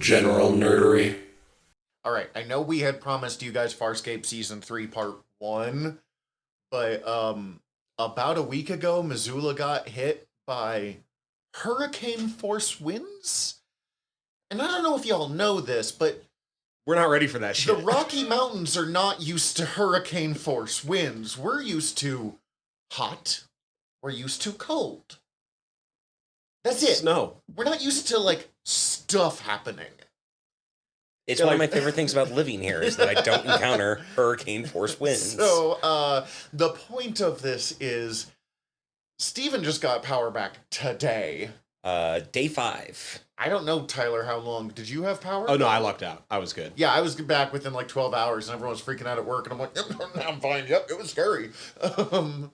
General Nerdery. All right, I know we had promised you guys Farscape Season 3 Part 1, but about a week ago, Missoula got hit by hurricane force winds. And I don't know if y'all know this, but we're not ready for that shit. The Rocky Mountains are not used to hurricane force winds. We're used to hot. We're used to cold. That's it. Snow. We're not used to, like, stuff happening. It's one of my favorite things about living here is that I don't encounter hurricane force winds. So, the point of this is Steven just got power back today. Day 5. I don't know, Tyler, how long. Did you have power? Oh, no, I lucked out. I was good. Yeah, I was back within like 12 hours, and everyone was freaking out at work, and I'm like, yep, I'm fine. Yep, it was scary.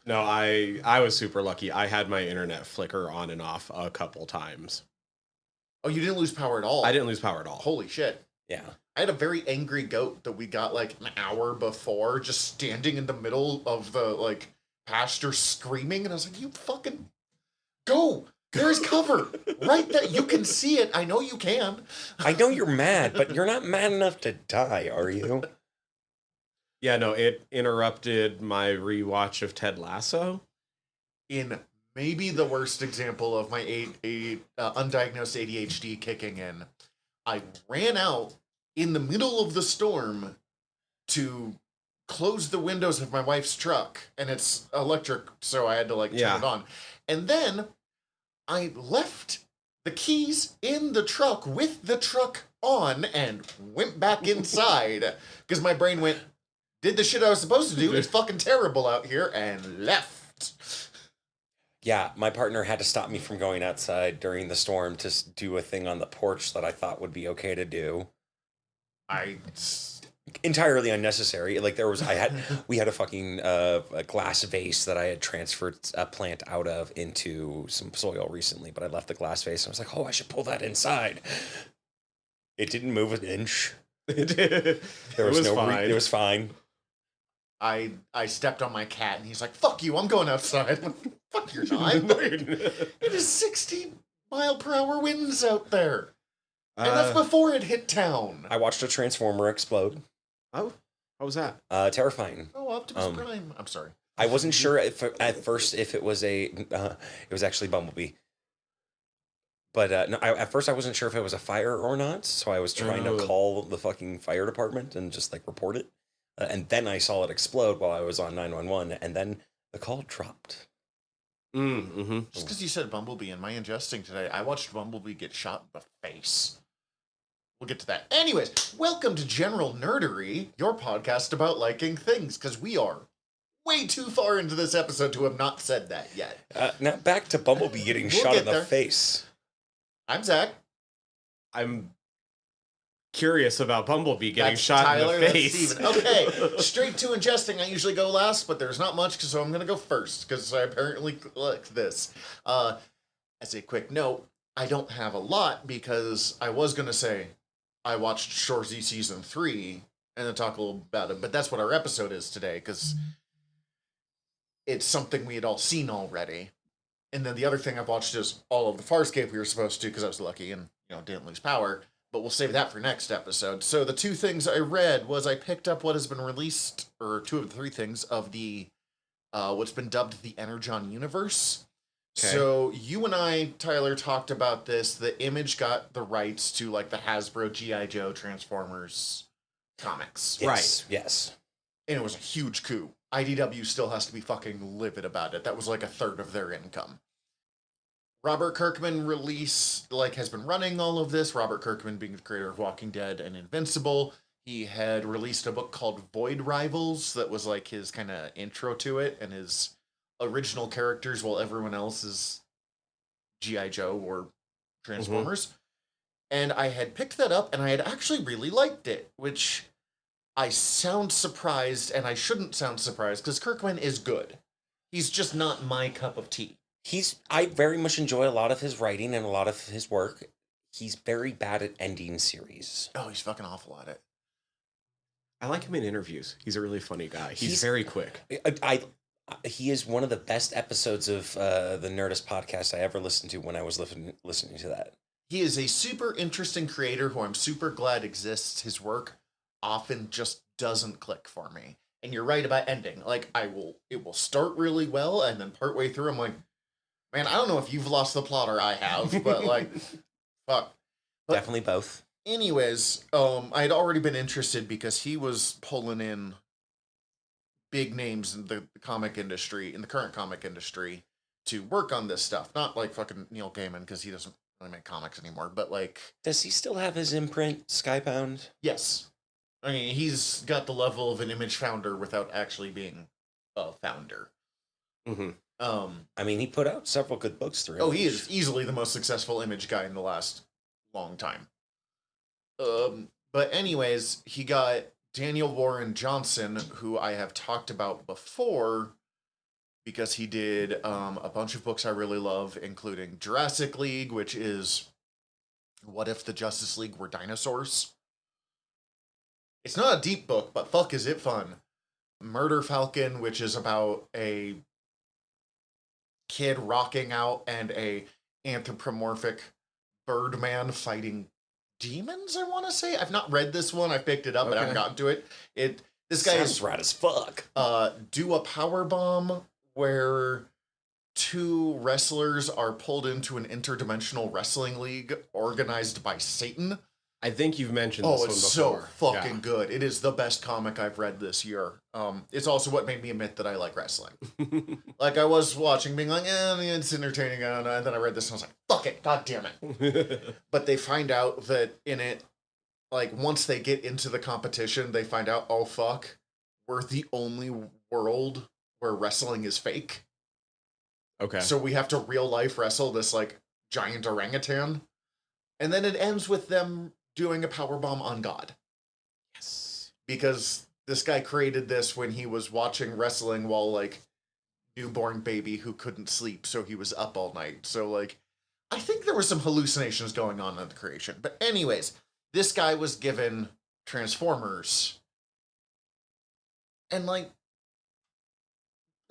No, I was super lucky. I had my internet flicker on and off a couple times. Oh, you didn't lose power at all? I didn't lose power at all. Holy shit. Yeah. I had a very angry goat that we got like an hour before, just standing in the middle of the like pasture screaming, and I was like, you fucking go. There's cover right there. You can see it. I know you can. I know you're mad, but you're not mad enough to die, are you? Yeah, no, it interrupted my rewatch of Ted Lasso. In maybe the worst example of my undiagnosed ADHD kicking in, I ran out in the middle of the storm to close the windows of my wife's truck, and it's electric, so I had to like turn it on. And then I left the keys in the truck with the truck on and went back inside because my brain went, did the shit I was supposed to do. It's fucking terrible out here, and left. Yeah, my partner had to stop me from going outside during the storm to do a thing on the porch that I thought would be okay to do. Entirely unnecessary. Like we had a fucking a glass vase that I had transferred a plant out of into some soil recently, but I left the glass vase and I was like, oh, I should pull that inside. It didn't move an inch. It was fine. It was fine. I stepped on my cat and he's like, fuck you, I'm going outside. I'm like, fuck you're not. It is 60-mile-per-hour winds out there. And that's before it hit town. I watched a transformer explode. Oh, how was that? Terrifying. Oh, Optimus Prime. I'm sorry. I wasn't sure at first if it was it was actually Bumblebee. But no, at first I wasn't sure if it was a fire or not, so I was trying to call the fucking fire department and just like report it. And then I saw it explode while I was on 911, and then the call dropped. Mm-hmm. Just because you said Bumblebee in my ingesting today, I watched Bumblebee get shot in the face. We'll get to that. Anyways, welcome to General Nerdery, your podcast about liking things, because we are way too far into this episode to have not said that yet. Now back to Bumblebee getting shot in the face. I'm Zach. I'm curious about Bumblebee getting shot Tyler, in the face. Steven. Okay, straight to ingesting. I usually go last, but there's not much, so I'm going to go first, because I apparently like this. As a quick note, I don't have a lot, because I was going to say I watched Shoresy Season 3, and then talk a little about it, but that's what our episode is today, because it's something we had all seen already. And then the other thing I've watched is all of the Farscape we were supposed to, because I was lucky and, didn't lose power. But we'll save that for next episode. So the two things I read was I picked up what has been released, or two of the three things, of the what's been dubbed the Energon universe. Okay. So you and I, Tyler, talked about this. The Image got the rights to like the Hasbro G.I. Joe Transformers comics. Yes, right. Yes. And it was a huge coup. IDW still has to be fucking livid about it. That was like a third of their income. Robert Kirkman has been running all of this. Robert Kirkman being the creator of Walking Dead and Invincible. He had released a book called Void Rivals that was like his kind of intro to it and his original characters while everyone else is G.I. Joe or Transformers. Mm-hmm. And I had picked that up and I had actually really liked it, which I sound surprised and I shouldn't sound surprised because Kirkman is good. He's just not my cup of tea. I very much enjoy a lot of his writing and a lot of his work. He's very bad at ending series. Oh, he's fucking awful at it. I like him in interviews. He's a really funny guy. He's very quick. He is one of the best episodes of the Nerdist podcast I ever listened to when I was listening to that. he is a super interesting creator who I'm super glad exists. His work often just doesn't click for me. And you're right about ending. Like it will start really well, and then partway through, I'm like, man, I don't know if you've lost the plot or I have, but like, fuck. But Definitely both. anyways, I had already been interested because he was pulling in big names in the comic industry, in the current comic industry, to work on this stuff. Not like fucking Neil Gaiman, because he doesn't really make comics anymore, but like, Does he still have his imprint, Skybound? yes. I mean, he's got the level of an image founder without actually being a founder. Mm-hmm. I mean, he put out several good books through. Oh, he is easily the most successful image guy in the last long time. But anyways, he got Daniel Warren Johnson, who I have talked about before, because he did a bunch of books I really love, including Jurassic League, which is what if the Justice League were dinosaurs? It's not a deep book, but fuck is it fun. Murder Falcon, which is about a kid rocking out and a anthropomorphic Birdman fighting demons, I want to say. I've not read this one. I picked it up, but I haven't gotten to it. This guy Sounds rad as fuck. Do a power bomb where two wrestlers are pulled into an interdimensional wrestling league organized by Satan. I think you've mentioned this one before. It's so fucking good. It is the best comic I've read this year. It's also what made me admit that I like wrestling. Like, I was watching, being like, it's entertaining, and then I read this and I was like, fuck it, god damn it. But they find out that in it, like, once they get into the competition, they find out, oh fuck, we're the only world where wrestling is fake. Okay. So we have to real life wrestle this, like, giant orangutan. And then it ends with them doing a powerbomb on God. Yes. Because this guy created this when he was watching wrestling while, like, newborn baby who couldn't sleep, so he was up all night. So, like, I think there were some hallucinations going on in the creation. But anyways, this guy was given Transformers. And, like,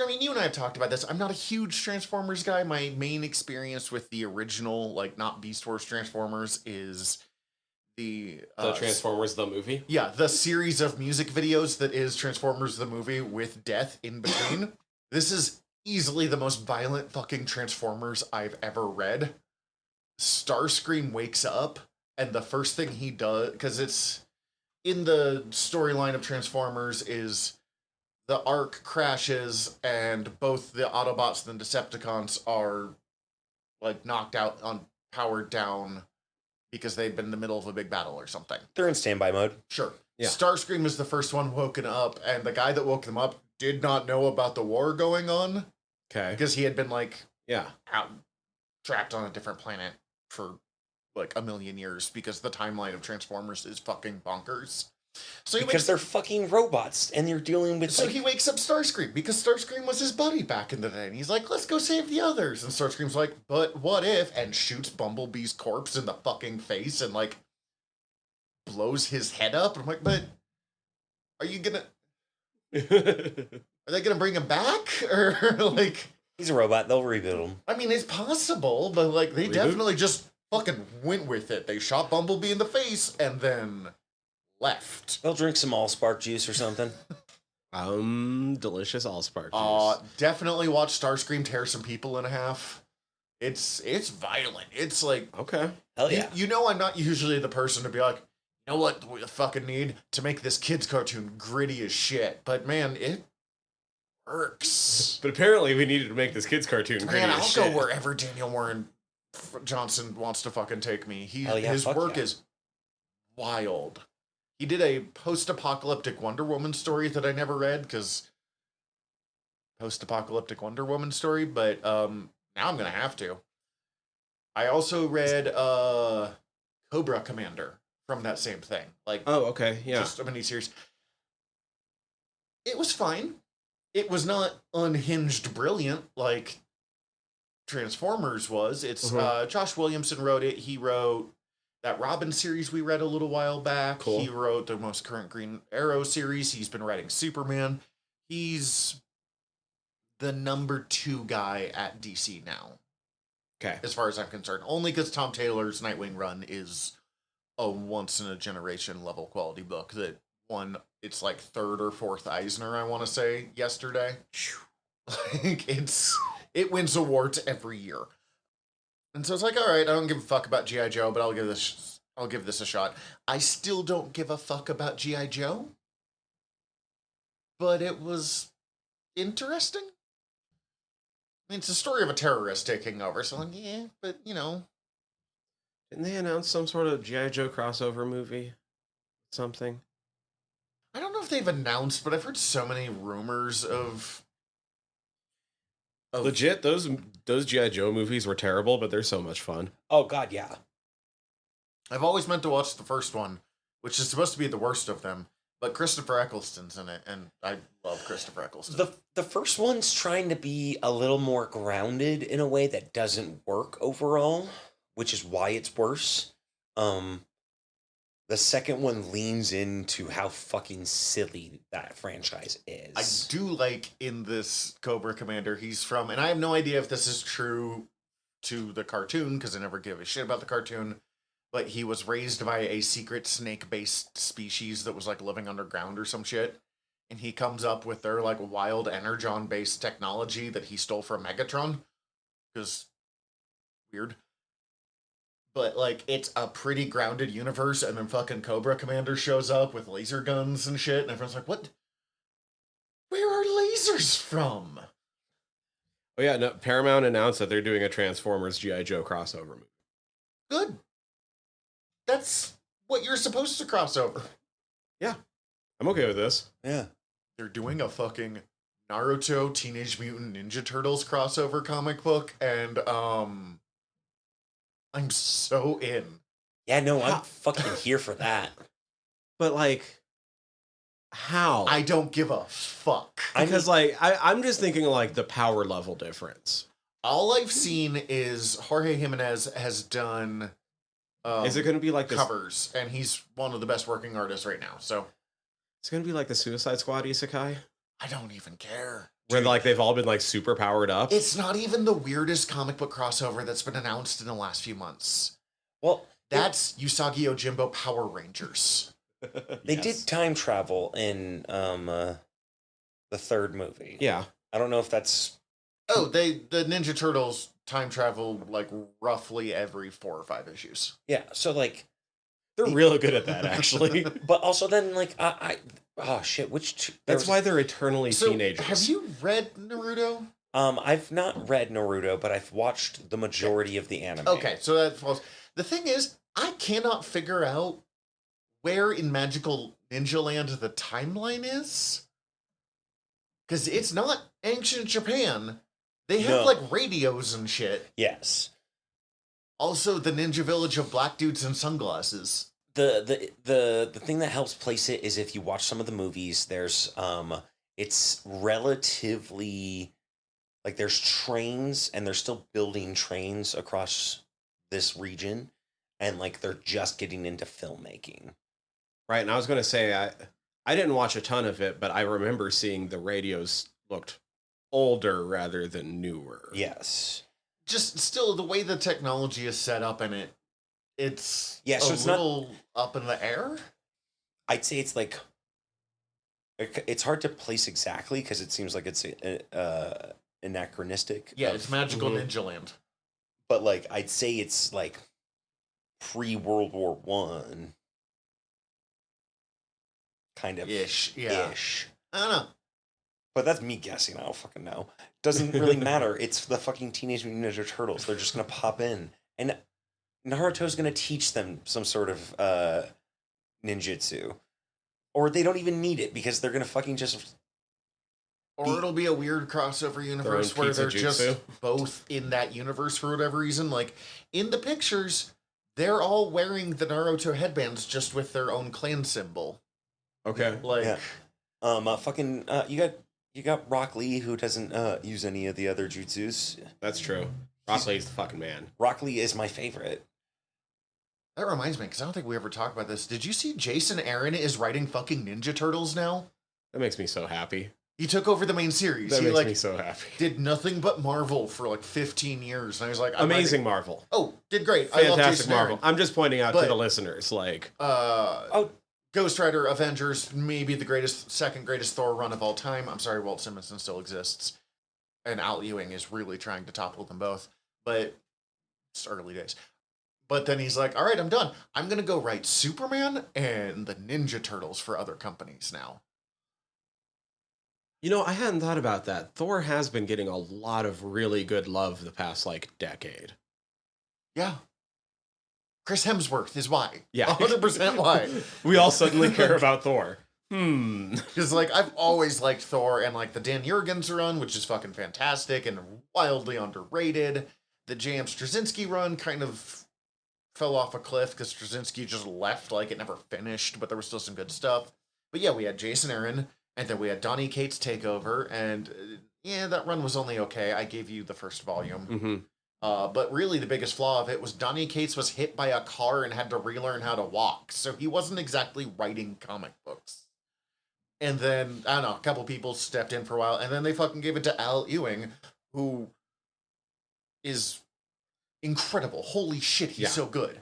I mean, you and I have talked about this. I'm not a huge Transformers guy. My main experience with the original, like, not Beast Wars Transformers is the Transformers the movie? Yeah, the series of music videos that is Transformers the movie with death in between. This is easily the most violent fucking Transformers I've ever read. Starscream wakes up, and the first thing he does, because it's in the storyline of Transformers, is the Ark crashes, and both the Autobots and the Decepticons are, like, knocked out, powered down, because they've been in the middle of a big battle or something. They're in standby mode. Sure. Yeah. Starscream is the first one woken up, and the guy that woke them up did not know about the war going on. Okay. Because he had been, like, Yeah. trapped on a different planet for, like, a million years, because the timeline of Transformers is fucking bonkers. So because they're fucking robots, and they're dealing with... So he wakes up Starscream, because Starscream was his buddy back in the day, and he's like, let's go save the others. And Starscream's like, but what if? And shoots Bumblebee's corpse in the fucking face, and, like, blows his head up. And I'm like, but are you gonna... Are they gonna bring him back? Or, like... He's a robot, they'll rebuild him. I mean, it's possible, but, like, they definitely just fucking went with it. They shot Bumblebee in the face, and then left. They'll drink some Allspark juice or something. Delicious Allspark juice. Definitely watch Starscream tear some people in half. It's violent. It's like, okay. Hell yeah. You know, I'm not usually the person to be like, you know what we fucking need to make this kid's cartoon gritty as shit. But man, it works. But apparently we needed to make this kid's cartoon gritty Man, as I'll shit. go wherever Daniel Warren Johnson wants to fucking take me. His fuck work yeah. is wild. He did a post-apocalyptic Wonder Woman story that I never read, because post-apocalyptic Wonder Woman story, but now I'm gonna have to. I also read Cobra Commander from that same thing. Like, oh, okay, yeah. Just a miniseries. It was fine. It was not unhinged brilliant like Transformers was. It's Josh Williamson wrote it. He wrote that Robin series we read a little while back. Cool. He wrote the most current Green Arrow series. He's been writing Superman. He's the number 2 guy at DC now. Okay. as far as I'm concerned. Only because Tom Taylor's Nightwing run is a once-in-a-generation level quality book that won its, like, third or fourth Eisner, I want to say, yesterday. Like, it wins awards every year. And so it's like, all right, I don't give a fuck about G.I. Joe, but I'll give this a shot. I still don't give a fuck about G.I. Joe, but it was interesting. I mean, it's a story of a terrorist taking over, so I'm like, yeah, but, you know. Didn't they announce some sort of G.I. Joe crossover movie? Something? I don't know if they've announced, but I've heard so many rumors of Legit, those G.I. Joe movies were terrible, but they're so much fun. Oh, God, yeah. I've always meant to watch the first one, which is supposed to be the worst of them, but Christopher Eccleston's in it, and I love Christopher Eccleston. The first one's trying to be a little more grounded in a way that doesn't work overall, which is why it's worse. The second one leans into how fucking silly that franchise is. I do like in this Cobra Commander, he's from, and I have no idea if this is true to the cartoon, because I never give a shit about the cartoon, but he was raised by a secret snake-based species that was, like, living underground or some shit, and he comes up with their, like, wild energon-based technology that he stole from Megatron, because, weird. But, like, it's a pretty grounded universe, and then fucking Cobra Commander shows up with laser guns and shit, and everyone's like, what? Where are lasers from? Oh yeah, no, Paramount announced that they're doing a Transformers G.I. Joe crossover movie. Good. That's what you're supposed to cross over. Yeah, I'm okay with this. Yeah. They're doing a fucking Naruto Teenage Mutant Ninja Turtles crossover comic book, and, I'm so in. Yeah, no, I'm fucking here for that. But, like, how? I don't give a fuck. Because, like, I'm just thinking, like, the power level difference. All I've seen is Jorge Jimenez has done Is it going to be like covers, and he's one of the best working artists right now, so. It's going to be like the Suicide Squad isekai? I don't even care. Where, Dude, like, they've all been, like, super powered up? it's not even the weirdest comic book crossover that's been announced in the last few months. Well, That's Usagi Yojimbo Power Rangers. they did time travel in the third movie. Yeah. I don't know if that's... Oh, the Ninja Turtles time travel, like, roughly every 4 or 5 issues. Yeah, so, like... They're really good at that, actually. But also then, like, oh, shit, That's why they're eternally teenagers. Have you read Naruto? I've not read Naruto, but I've watched the majority of the anime. Okay, so that falls. The thing is, I cannot figure out where in Magical Ninja Land the timeline is. Because it's not ancient Japan. They have, No. like, radios and shit. Yes. Also, the ninja village of black dudes in sunglasses. The thing that helps place it is if you watch some of the movies, there's it's relatively like there's trains and they're still building trains across this region, and like they're just getting into filmmaking. Right, and I was going to say, I didn't watch a ton of it, but I remember seeing the radios looked older rather than newer. Yes. Just still, the way the technology is set up in it, it's so a it's little up in the air. I'd say it's like it's hard to place exactly because it seems like it's anachronistic. Yeah, it's Magical Ninja Land. But like I'd say it's like pre-World War One, kind of Ish, yeah. ish. I don't know. But that's me guessing. I don't fucking know. Doesn't really matter. It's the fucking Teenage Mutant Ninja Turtles. They're just gonna pop in, and Naruto's gonna teach them some sort of ninjutsu, or they don't even need it because they're gonna fucking just. Or it'll be a weird crossover universe where they're just both in that universe for whatever reason. Like, in the pictures, they're all wearing the Naruto headbands just with their own clan symbol. Okay. Like, yeah. You got Rock Lee, who doesn't use any of the other jutsus. That's true. Rock Lee's the fucking man. Rock Lee is my favorite. that reminds me, because I don't think we ever talked about this. Did you see Jason Aaron is writing fucking Ninja Turtles now? That makes me so happy. He took over the main series. That He makes me so happy. did nothing but Marvel for like 15 years, and I was like, Amazing Marvel. Oh, did great. I love Fantastic Jason Marvel. Aaron. I'm just pointing out to the listeners, like, Ghost Rider, Avengers, maybe the second greatest Thor run of all time. I'm sorry, Walt Simonson still exists, and Al Ewing is really trying to topple them both, but it's early days. But then he's like, all right, I'm done. I'm going to go write Superman and the Ninja Turtles for other companies now. You know, I hadn't thought about that. Thor has been getting a lot of really good love the past, like, decade. Yeah. Chris Hemsworth is why. Yeah. 100% why. We all suddenly care about Thor. Because, like, I've always liked Thor, and, like, the Dan Jurgens run, which is fucking fantastic and wildly underrated. The J.M. Straczynski run kind of fell off a cliff because Straczynski just left, like, it never finished, but there was still some good stuff. But yeah, we had Jason Aaron, and then we had Donny Cates take over, and yeah, that run was only okay. I gave you the first volume. Mm-hmm. But really the biggest flaw of it was Donny Cates was hit by a car and had to relearn how to walk, so he wasn't exactly writing comic books. And then, I don't know, a couple people stepped in for a while, and then they fucking gave it to Al Ewing, who is incredible. Holy shit, he's so good.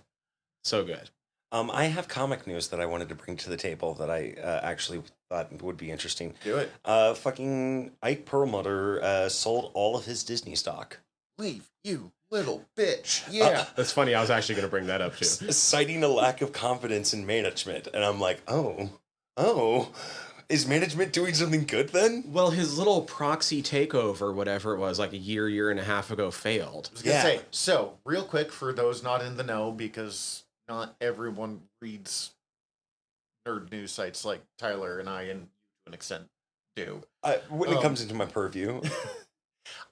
So good. I have comic news that I wanted to bring to the table that I actually thought would be interesting. Do it. Fucking Ike Perlmutter sold all of his Disney stock. Leave, you little bitch. Yeah. That's funny. I was actually going to bring that up too. Citing a lack of confidence in management. And I'm like, oh, is management doing something good then? Well, his little proxy takeover, whatever it was, like a year and a half ago, failed. I was going to say, so, real quick for those not in the know, because not everyone reads nerd news sites like Tyler and I, and to an extent, do. When it comes into my purview.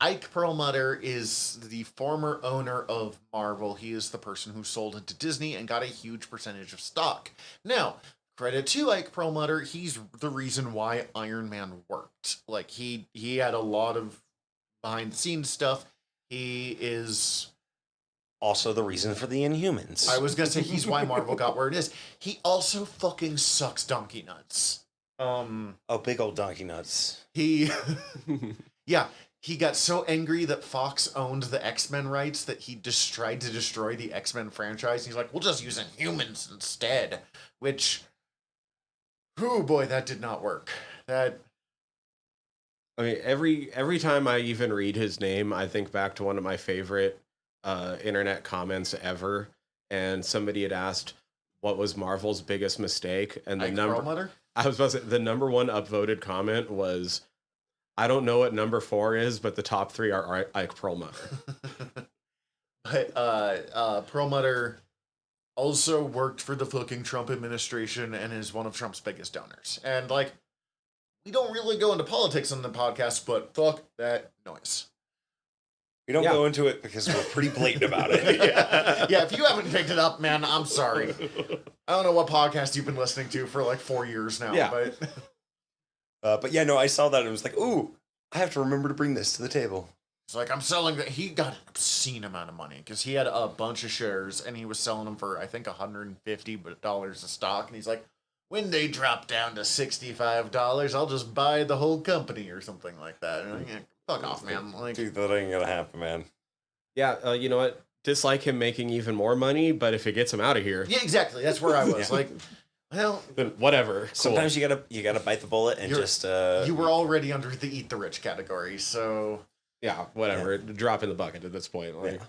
Ike Perlmutter is the former owner of Marvel. He is the person who sold it to Disney and got a huge percentage of stock. Now, credit to Ike Perlmutter, he's the reason why Iron Man worked. Like, he had a lot of behind-the-scenes stuff. He is also the reason for the Inhumans. I was going to say he's why Marvel got where it is. He also fucking sucks donkey nuts. Big old donkey nuts. Yeah, he got so angry that Fox owned the X-Men rights that he just tried to destroy the X-Men franchise. He's like, we'll just use Inhumans instead. Which, oh boy, that did not work. I mean, every time I even read his name, I think back to one of my favorite internet comments ever. And somebody had asked, what was Marvel's biggest mistake? And the the number one upvoted comment was, I don't know what number 4 is, but the top 3 are Ike Perlmutter. But Perlmutter also worked for the fucking Trump administration and is one of Trump's biggest donors. And, like, we don't really go into politics on the podcast, but fuck that noise. We don't go into it because we're pretty blatant about it. Yeah, if you haven't picked it up, man, I'm sorry. I don't know what podcast you've been listening to for like 4 years now. Yeah. But yeah, no, I saw that and was like, ooh, I have to remember to bring this to the table. It's like, I'm selling that. He got an obscene amount of money because he had a bunch of shares and he was selling them for, I think, $150 a stock. And he's like, when they drop down to $65, I'll just buy the whole company or something like that. And I'm like, fuck off, man. Like, dude, that ain't gonna happen, man. Yeah, you know what? Dislike him making even more money, but if it gets him out of here. Yeah, exactly. That's where I was. Like, well, then whatever. Cool. Sometimes you gotta bite the bullet and you were already under the eat the rich category, so yeah, whatever. Yeah. Drop in the bucket at this point. Like,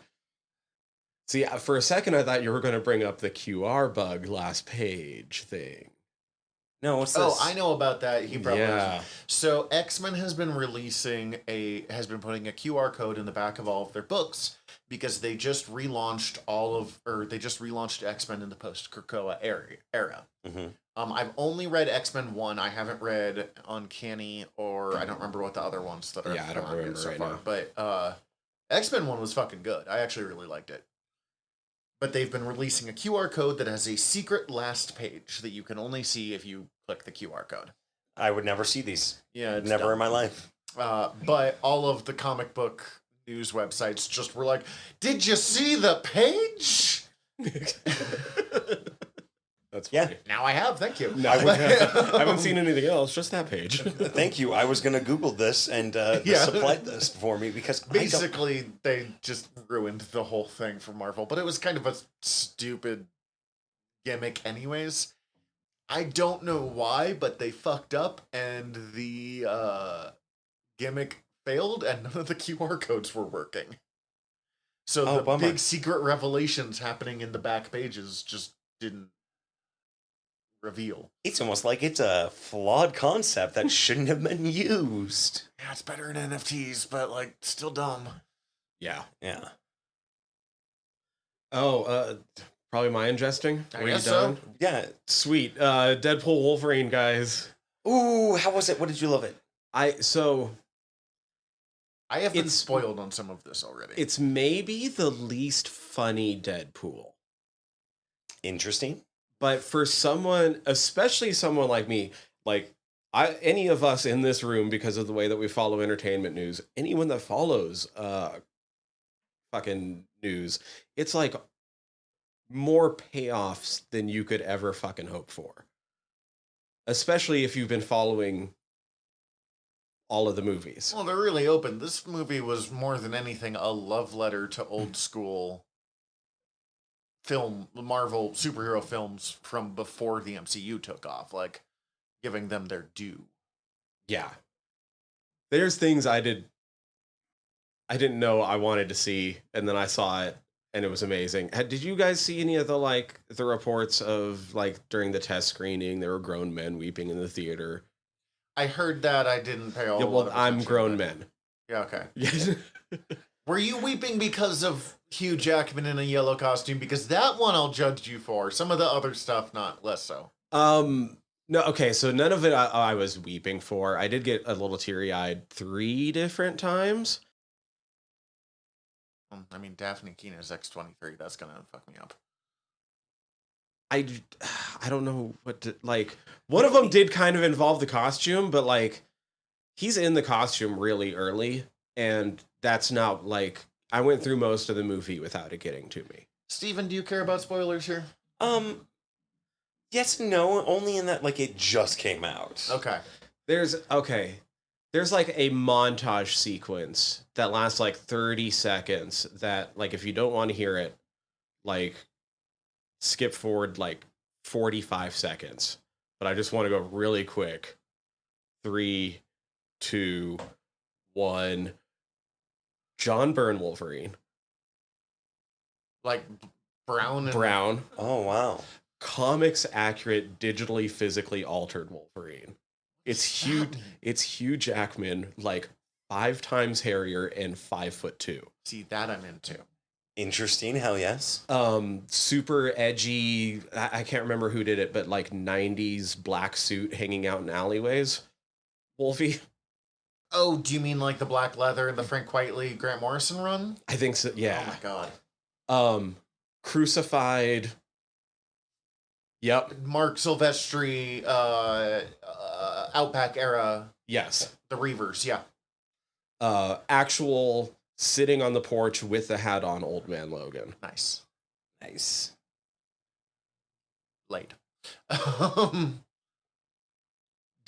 see, for a second I thought you were going to bring up the QR bug last page thing. No, what's this? Oh, I know about that. He probably doesn't. So X-Men has been putting a QR code in the back of all of their books because they just relaunched X-Men in the post-Krakoa era. Mm-hmm. I've only read X-Men 1. I haven't read Uncanny, or I don't remember what the other ones that are I don't remember so right far. now. But X-Men 1 was fucking good. I actually really liked it. But they've been releasing a QR code that has a secret last page that you can only see if you click the QR code. I would never see these. Yeah, never dumb. in my life. But all of the comic book news websites just were like, "Did you see the page?" That's Yeah. funny. Now I have. Thank you. No, I haven't seen anything else. Just that page. Thank you. I was going to Google this and Yeah. supplied this for me because Basically, they just ruined the whole thing for Marvel, but it was kind of a stupid gimmick anyways. I don't know why, but they fucked up and the gimmick failed and none of the QR codes were working. So the bummer. big secret revelations happening in the back pages just didn't reveal. It's almost like it's a flawed concept that shouldn't have been used. Yeah, it's better in NFTs, but like still dumb. Yeah. Yeah. Oh, probably my ingesting. I Are guess you done? so. Yeah. Sweet. Deadpool Wolverine, guys. Ooh, how was it? What did you love it? I have been It's- spoiled on some of this already. It's maybe the least funny Deadpool. Interesting. But for someone, especially someone like me, like any of us in this room, because of the way that we follow entertainment news, anyone that follows fucking news, it's like more payoffs than you could ever fucking hope for. Especially if you've been following all of the movies. Well, they're really open. This movie was more than anything a love letter to old school film, Marvel superhero films from before the MCU took off, like giving them their due. Yeah. There's things I didn't know I wanted to see, and then I saw it and it was amazing. Did you guys see any of the reports of like during the test screening there were grown men weeping in the theater? I heard that. I didn't pay all. Yeah, well, I'm grown men. Yeah, okay. Yes. Were you weeping because of Hugh Jackman in a yellow costume? Because that one I'll judge you for. Some of the other stuff, not less so. No, okay, so none of it I was weeping for. I did get a little teary-eyed 3 different times. I mean, Daphne Keener's X-23. That's gonna fuck me up. I don't know what to, like, one of them did kind of involve the costume, but like he's in the costume really early, and that's not like I went through most of the movie without it getting to me. Steven, do you care about spoilers here? Yes and no, only in that like it just came out. Okay. There's like a montage sequence that lasts like 30 seconds that like if you don't want to hear it, like skip forward like 45 seconds. But I just want to go really quick. 3, 2, 1. John Byrne Wolverine. Like Brown and Brown. Oh wow. Comics accurate, digitally, physically altered Wolverine. It's huge. It's Hugh Jackman, like 5 times hairier and 5'2". See, that I'm into. Interesting. Hell yes. Super edgy. I can't remember who did it, but like 90s black suit hanging out in alleyways. Wolfie. Oh, do you mean like the black leather and the Frank Whiteley, Grant Morrison run? I think so. Yeah. Oh my god. Crucified. Yep. Mark Silvestri, Outback era, Yes. the Reavers, yeah. Actual sitting on the porch with the hat on, Old Man Logan. Nice. Nice. Late. Do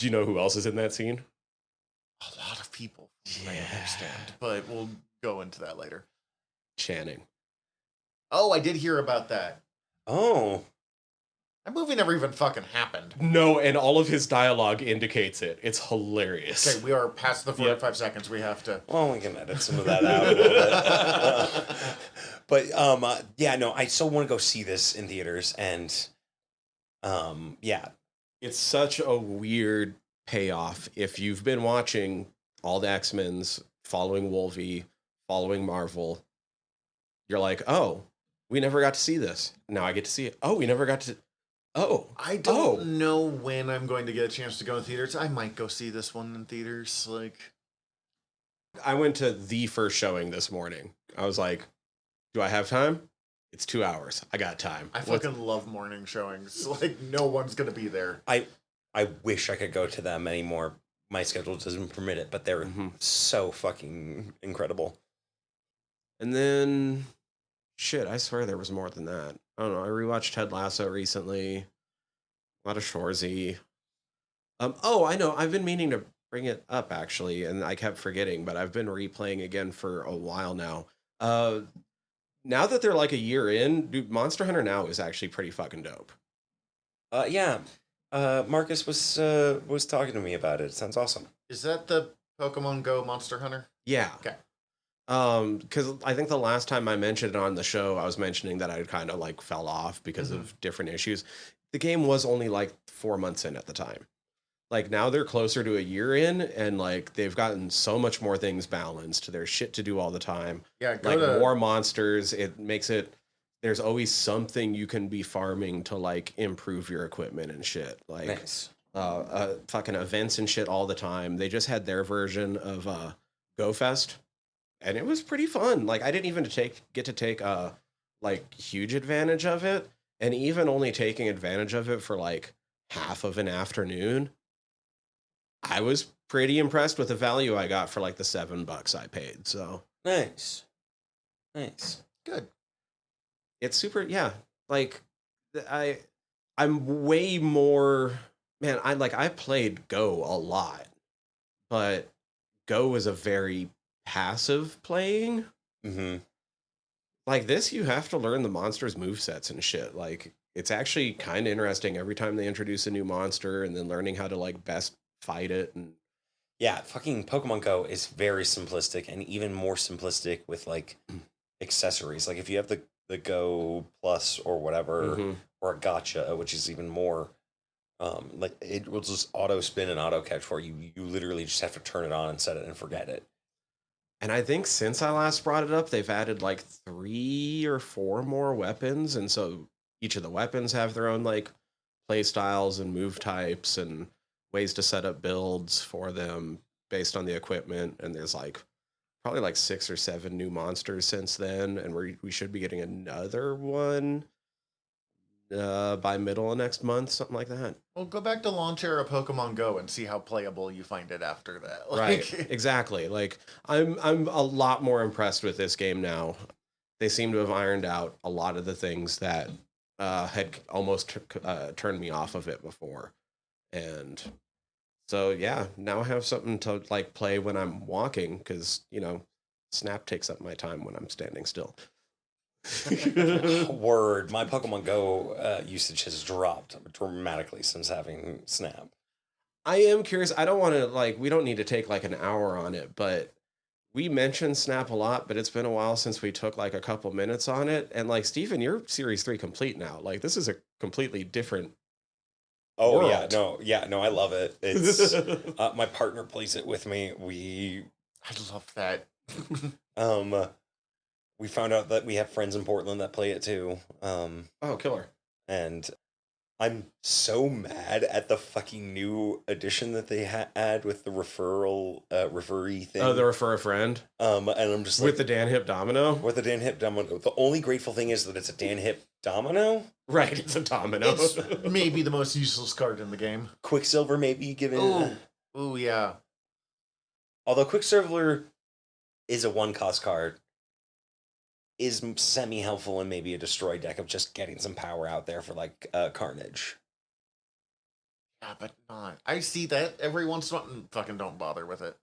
you know who else is in that scene? A lot of people, I understand, but we'll go into that later. Channing. Oh, I did hear about that. Oh. That movie never even fucking happened. No, and all of his dialogue indicates it. It's hilarious. Okay, we are past the 45 seconds. We have to. Well, we can edit some of that out a little bit. But yeah, no, I still want to go see this in theaters, and yeah, It's such a weird payoff. If you've been watching all the X-Men's, following Wolvie, following Marvel, you're like, oh, we never got to see this. Now I get to see it. Oh, we never got to. Oh, I don't know when I'm going to get a chance to go in theaters. I might go see this one in theaters. Like, I went to the first showing this morning. I was like, do I have time? It's 2 hours. I got time. I fucking love morning showings. Like, no one's gonna be there. I wish I could go to them anymore. My schedule doesn't permit it, but they're so fucking incredible. And then, shit, I swear there was more than that. I don't know. I rewatched Ted Lasso recently. A lot of Shoresy. Oh, I know. I've been meaning to bring it up actually, and I kept forgetting, but I've been replaying again for a while now. Uh, now that they're like a year in, dude, Monster Hunter Now is actually pretty fucking dope. Yeah. Marcus was talking to me about it. It sounds awesome. Is that the Pokemon Go Monster Hunter? Yeah. Okay. Because I think the last time I mentioned it on the show, I was mentioning that I kind of like fell off because of different issues. The game was only like 4 months in at the time. Like now they're closer to a year in, and like they've gotten so much more things balanced. There's shit to do all the time. Yeah, Like more monsters. It makes it. There's always something you can be farming to like improve your equipment and shit. Like Nice. fucking events and shit all the time. They just had their version of Go Fest, and it was pretty fun. Like I didn't even get to take like huge advantage of it, and even only taking advantage of it for like half of an afternoon, I was pretty impressed with the value I got for like the $7 I paid. So Nice. Nice. Good. it's super, yeah. Like I'm way more, man. I played Go a lot, but Go was a very passive playing. Mm-hmm. Like this, you have to learn the monsters' movesets and shit. Like it's actually kind of interesting every time they introduce a new monster, and then learning how to like best fight it. And Yeah, fucking Pokemon Go is very simplistic, and even more simplistic with like accessories. Like if you have the Go Plus or whatever, or a Gotcha, which is even more, like it will just auto spin and auto catch for you. You literally just have to turn it on and set it and forget it. And I think since I last brought it up, they've added like 3 or 4 more weapons, and so each of the weapons have their own like play styles and move types and ways to set up builds for them based on the equipment. And there's like probably like 6 or 7 new monsters since then, and we should be getting another one by middle of next month, something like that. Well, go back to launch era Pokemon Go and see how playable you find it after that. Right, exactly. Like I'm a lot more impressed with this game now. They seem to have ironed out a lot of the things that had almost turned me off of it before. And so yeah, now I have something to like play when I'm walking, because Snap takes up my time when I'm standing still. Word, my Pokemon Go usage has dropped dramatically since having Snap. I am curious. I don't want to we don't need to take like an hour on it, but we mentioned Snap a lot, but it's been a while since we took like a couple minutes on it. And like Steven, you're Series 3 complete now. Like this is a completely different world. I love it. It's my partner plays it with me. I love that. We found out that we have friends in Portland that play it too. Oh, killer. And I'm so mad at the fucking new addition that they add with the referee thing. Oh, the refer a friend. And I'm just like, with the Dan Hip domino. With the Dan Hip domino. The only grateful thing is that it's a Dan Hip domino. Right, it's a domino. It's maybe the most useless card in the game. Quicksilver, maybe given. Ooh, yeah. Although Quicksilver is a 1-cost card, is semi-helpful in maybe a destroy deck of just getting some power out there for like Carnage. Yeah, but not. I see that every once in a while. Fucking don't bother with it.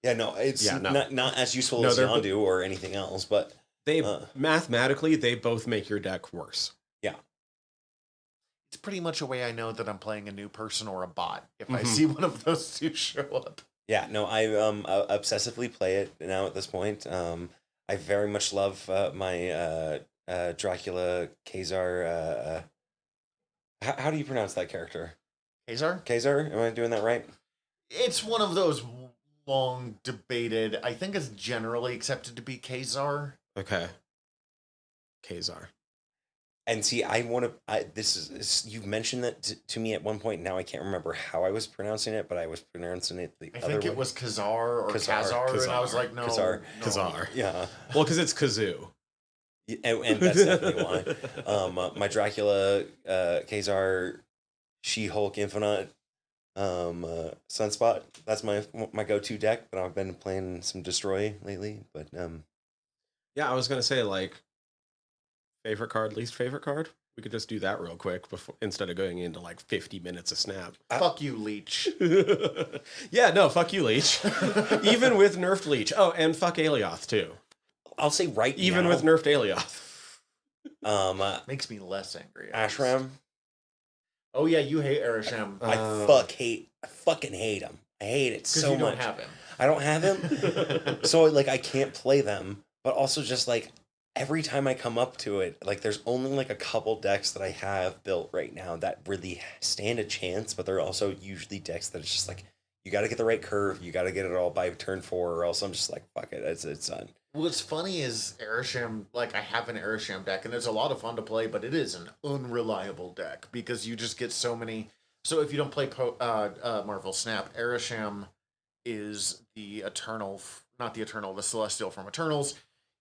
Yeah, no, it's not as useful as Yondu or anything else, but they mathematically they both make your deck worse. Yeah. It's pretty much a way I know that I'm playing a new person or a bot if I see one of those two show up. Yeah, no, I obsessively play it now at this point. I very much love my Dracula Khazar. How do you pronounce that character? Khazar? Khazar? Am I doing that right? It's one of those long debated. I think it's generally accepted to be Khazar. Okay. Khazar. And see, I want to. This is you've mentioned that to me at one point. Now I can't remember how I was pronouncing it, but I was pronouncing it the other way. I think it was Khazar or Khazar, and I was like, no, Khazar. Yeah. Well, because it's Kazoo. And that's definitely why. My Dracula, Khazar, She-Hulk Infinite, Sunspot. That's my go-to deck. But I've been playing some Destroy lately. But yeah, I was gonna say favorite card, least favorite card. We could just do that real quick before instead of going into like 50 minutes of Snap. Fuck you, Leech. Yeah, no, fuck you, Leech. Even with nerfed Leech. Oh, and fuck Alioth too. I'll say right Even now. with nerfed Alioth. Makes me less angry. Ashram. Oh yeah, you hate Erisham. I fucking hate him. I hate it so you much. Don't have him. I don't have him. So like I can't play them, but also just like every time I come up to it, like there's only like a couple decks that I have built right now that really stand a chance, but they're also usually decks that it's just like you got to get the right curve, you got to get it all by turn 4, or else I'm just like fuck it, it's done. What's funny is Erisham, like I have an Erisham deck, and it's a lot of fun to play, but it is an unreliable deck because you just get so many. So if you don't play Marvel Snap, Erisham is the Eternal, not the Eternal, the Celestial from Eternals.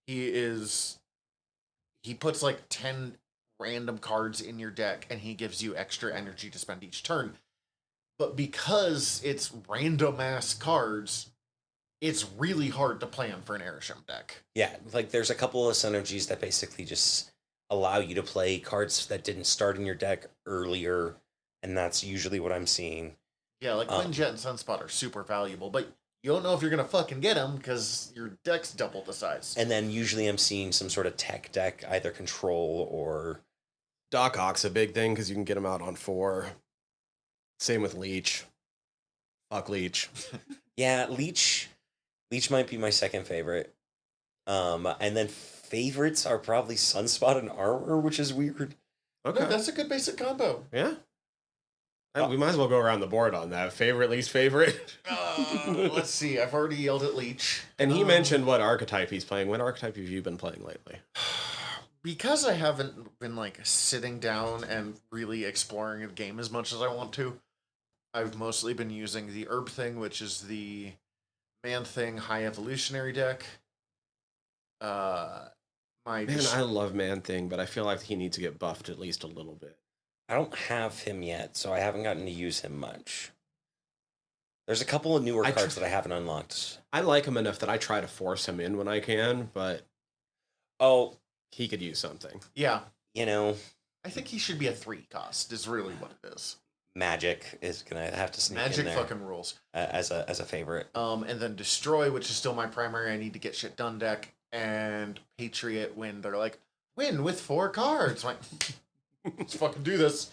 He puts like 10 random cards in your deck, and he gives you extra energy to spend each turn. But because it's random ass cards, it's really hard to plan for an Erisham deck. Yeah, like there's a couple of synergies that basically just allow you to play cards that didn't start in your deck earlier, and that's usually what I'm seeing. Yeah, like Quinjet and Sunspot are super valuable, but you don't know if you're going to fucking get them because your deck's double the size. And then usually I'm seeing some sort of tech deck, either control or... Doc Ock's a big thing because you can get him out on 4. Same with Leech. Fuck Leech. Yeah, Leech might be my second favorite. And then favorites are probably Sunspot and Armor, which is weird. Okay. No, that's a good basic combo. Yeah. We might as well go around the board on that. Favorite, least favorite? Let's see. I've already yelled at Leech. And he mentioned what archetype he's playing. What archetype have you been playing lately? Because I haven't been like sitting down and really exploring the game as much as I want to, I've mostly been using the Herb Thing, which is the Man-Thing High Evolutionary deck. I love Man-Thing, but I feel like he needs to get buffed at least a little bit. I don't have him yet, so I haven't gotten to use him much. There's a couple of newer cards that I haven't unlocked. I like him enough that I try to force him in when I can, but he could use something. Yeah. You know, I think he should be a 3 cost is really what it is. Magic is gonna have to sneak Magic in there. fucking rules. As a favorite. And then Destroy, which is still my primary I need to get shit done deck, and Patriot when they're like, win with 4 cards. I'm like, let's fucking do this.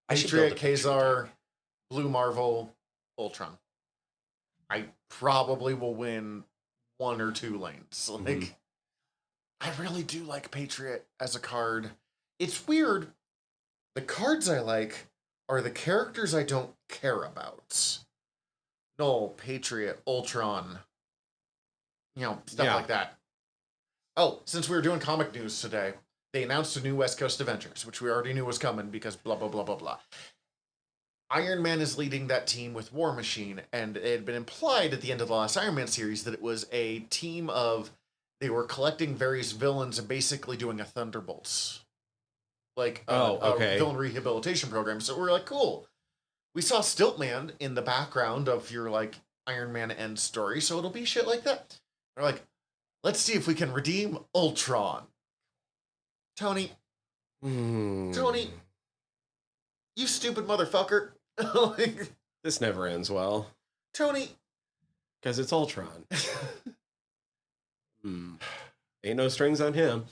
Patriot, Kazar, Blue Marvel, Ultron. I probably will win 1 or 2 lanes. Like, I really do like Patriot as a card. It's weird. The cards I like are the characters I don't care about. Null, Patriot, Ultron. You know, stuff like that. Oh, since we were doing comic news today, they announced a new West Coast Avengers, which we already knew was coming because blah, blah, blah, blah, blah. Iron Man is leading that team with War Machine, and it had been implied at the end of the last Iron Man series that it was a team of, they were collecting various villains and basically doing a Thunderbolts. Like, a villain rehabilitation program. So we're like, cool. We saw Stiltman in the background of your, like, Iron Man end story, so it'll be shit like that. We're like, let's see if we can redeem Ultron. Tony, you stupid motherfucker. Like, this never ends well. Tony. Because it's Ultron. Ain't no strings on him.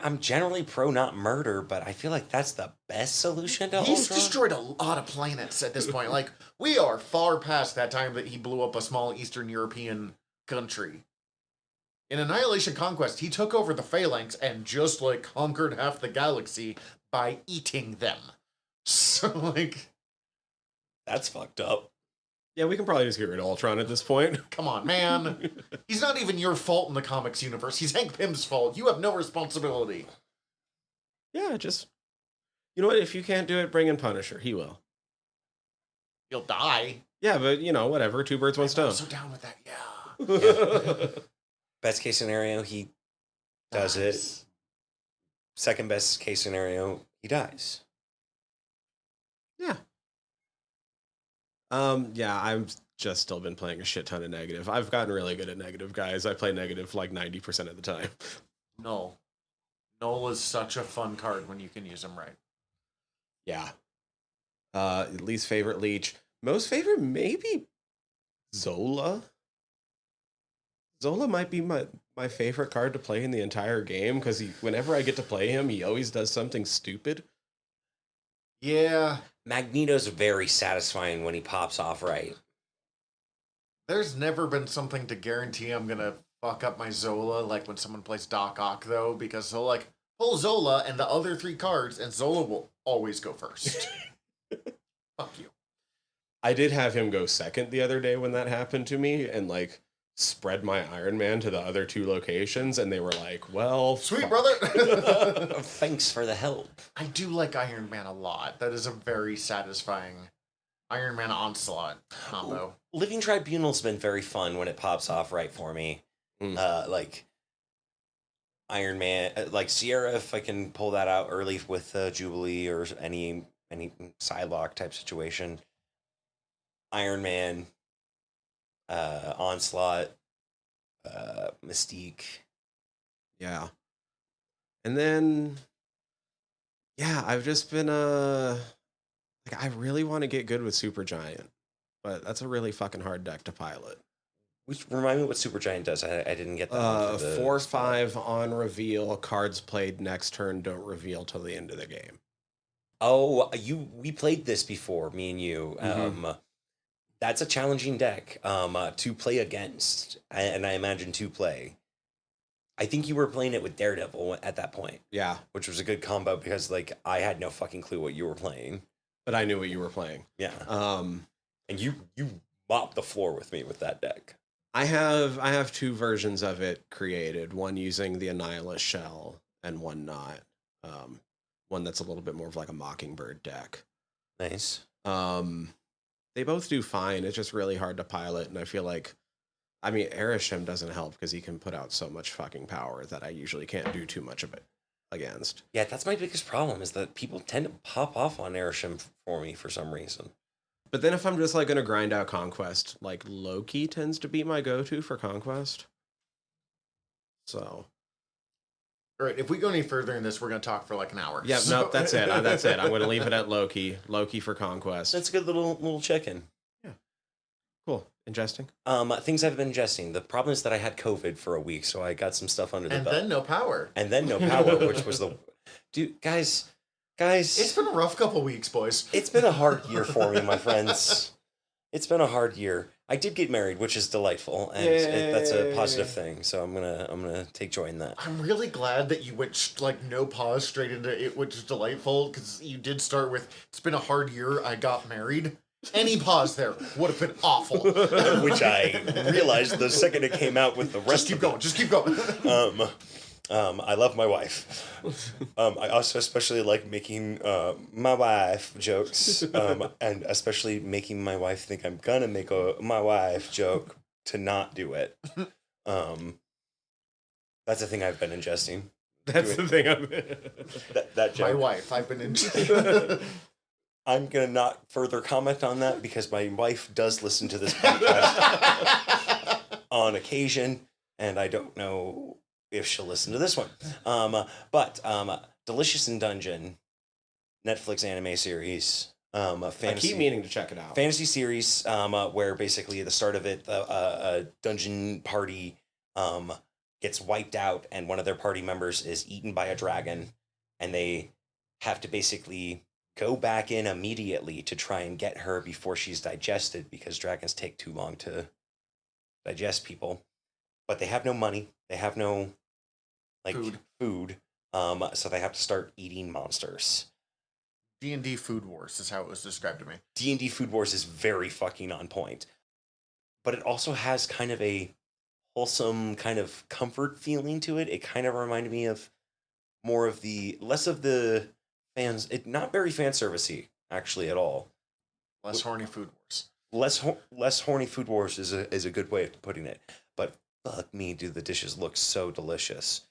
I'm generally pro not murder, but I feel like that's the best solution to He's Ultron. destroyed a lot of planets at this point. Like, we are far past that time that he blew up a small Eastern European country. In Annihilation Conquest, he took over the Phalanx and just, like, conquered half the galaxy by eating them. So, like... That's fucked up. Yeah, we can probably just get rid of Ultron at this point. Come on, man. He's not even your fault in the comics universe. He's Hank Pym's fault. You have no responsibility. Yeah, just... You know what? If you can't do it, bring in Punisher. He will. He'll die. Yeah, but, you know, whatever. 2 birds, 1 stone. I'm so down with that, yeah. Best case scenario, he does it. Second best case scenario, he dies. Yeah. Yeah, I've just still been playing a shit ton of negative. I've gotten really good at negative, guys. I play negative like 90% of the time. No, Nola's such a fun card when you can use him right. Yeah. Least favorite leech. Most favorite, maybe Zola. Zola might be my favorite card to play in the entire game because whenever I get to play him, he always does something stupid. Yeah. Magneto's very satisfying when he pops off right. There's never been something to guarantee I'm going to fuck up my Zola, like when someone plays Doc Ock, though, because they'll, like, pull Zola and the other 3 cards, and Zola will always go first. Fuck you. I did have him go second the other day when that happened to me, and, like, spread my Iron Man to the other 2 locations, and they were like, well, sweet fuck. brother. Thanks for the help. I do like Iron Man a lot. That is a very satisfying Iron Man Onslaught combo. Living Tribunal's been very fun when it pops off right for me. Like Iron Man, like Sierra, if I can pull that out early with Jubilee or any Psylocke type situation. Iron Man, Onslaught, Mystique. Yeah. And then, yeah, I've just been, like, I really want to get good with Supergiant, but that's a really fucking hard deck to pilot. Which, remind me what Supergiant does. I didn't get that. 4/5 on reveal, cards played next turn don't reveal till the end of the game. Oh, we played this before, me and you. Mm-hmm. That's a challenging deck to play against, and I imagine to play. I think you were playing it with Daredevil at that point. Yeah. Which was a good combo because, like, I had no fucking clue what you were playing. But I knew what you were playing. Yeah. And you mopped the floor with me with that deck. I have 2 versions of it created. One using the Annihilus shell and one not. One that's a little bit more of like a Mockingbird deck. Nice. They both do fine. It's just really hard to pilot, and I feel like, I mean, Erisham doesn't help because he can put out so much fucking power that I usually can't do too much of it against. Yeah, that's my biggest problem is that people tend to pop off on Erisham for me for some reason. But then if I'm just like going to grind out Conquest, like Loki tends to be my go-to for Conquest. So. All right, if we go any further in this, we're going to talk for like an hour. Yeah, so. Nope, that's it. That's it. I'm going to leave it at Loki. Loki for Conquest. That's a good little check-in. Yeah. Cool. Ingesting? Things I've been ingesting. The problem is that I had COVID for a week, so I got some stuff under the belt. And then no power. And then no power, which was the... Dude, guys... It's been a rough couple weeks, boys. It's been a hard year for me, my friends. It's been a hard year. I did get married, which is delightful, and that's a positive thing. So I'm gonna take joy in that. I'm really glad that you went like no pause straight into it, which is delightful because you did start with "It's been a hard year. I got married." Any pause there would have been awful. Which I realized the second it came out with the rest. Just keep going. I love my wife. I also especially like making my wife jokes, and especially making my wife think I'm gonna make my wife joke to not do it. That's the thing I've been ingesting. That's the thing that joke. My wife, I've been ingesting. I'm gonna not further comment on that because my wife does listen to this podcast on occasion, and I don't know if she'll listen to this one. But Delicious in Dungeon, Netflix anime series. Fantasy, I keep meaning to check it out. Fantasy series where basically at the start of it, a dungeon party gets wiped out and one of their party members is eaten by a dragon, and they have to basically go back in immediately to try and get her before she's digested because dragons take too long to digest people. But they have no money. They have no food. So they have to start eating monsters. D&D Food Wars is how it was described to me. D&D Food Wars is very fucking on point. But it also has kind of a wholesome kind of comfort feeling to it. It kind of reminded me of less of the fans, not very fan servicey actually at all. Less horny Food Wars. Less horny Food Wars is a good way of putting it. But fuck me, do the dishes look so delicious.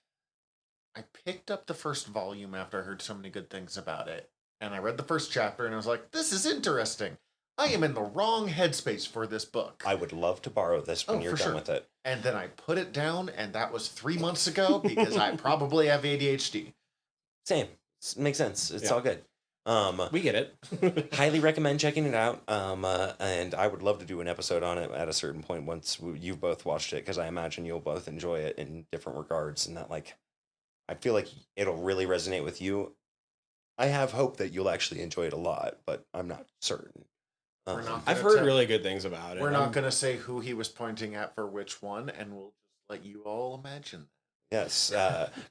I picked up the first volume after I heard so many good things about it. And I read the first chapter and I was like, this is interesting. I am in the wrong headspace for this book. I would love to borrow this when you're done with it. And then I put it down, and that was 3 months ago because I probably have ADHD. Same. Makes sense. It's all good. We get it. Highly recommend checking it out. And I would love to do an episode on it at a certain point once you've both watched it, because I imagine you'll both enjoy it in different regards, and that, like, I feel like it'll really resonate with you. I have hope that you'll actually enjoy it a lot, but I'm not certain. I've heard really good things about it. We're not going to say who he was pointing at for which one, and we'll just let you all imagine. Yes.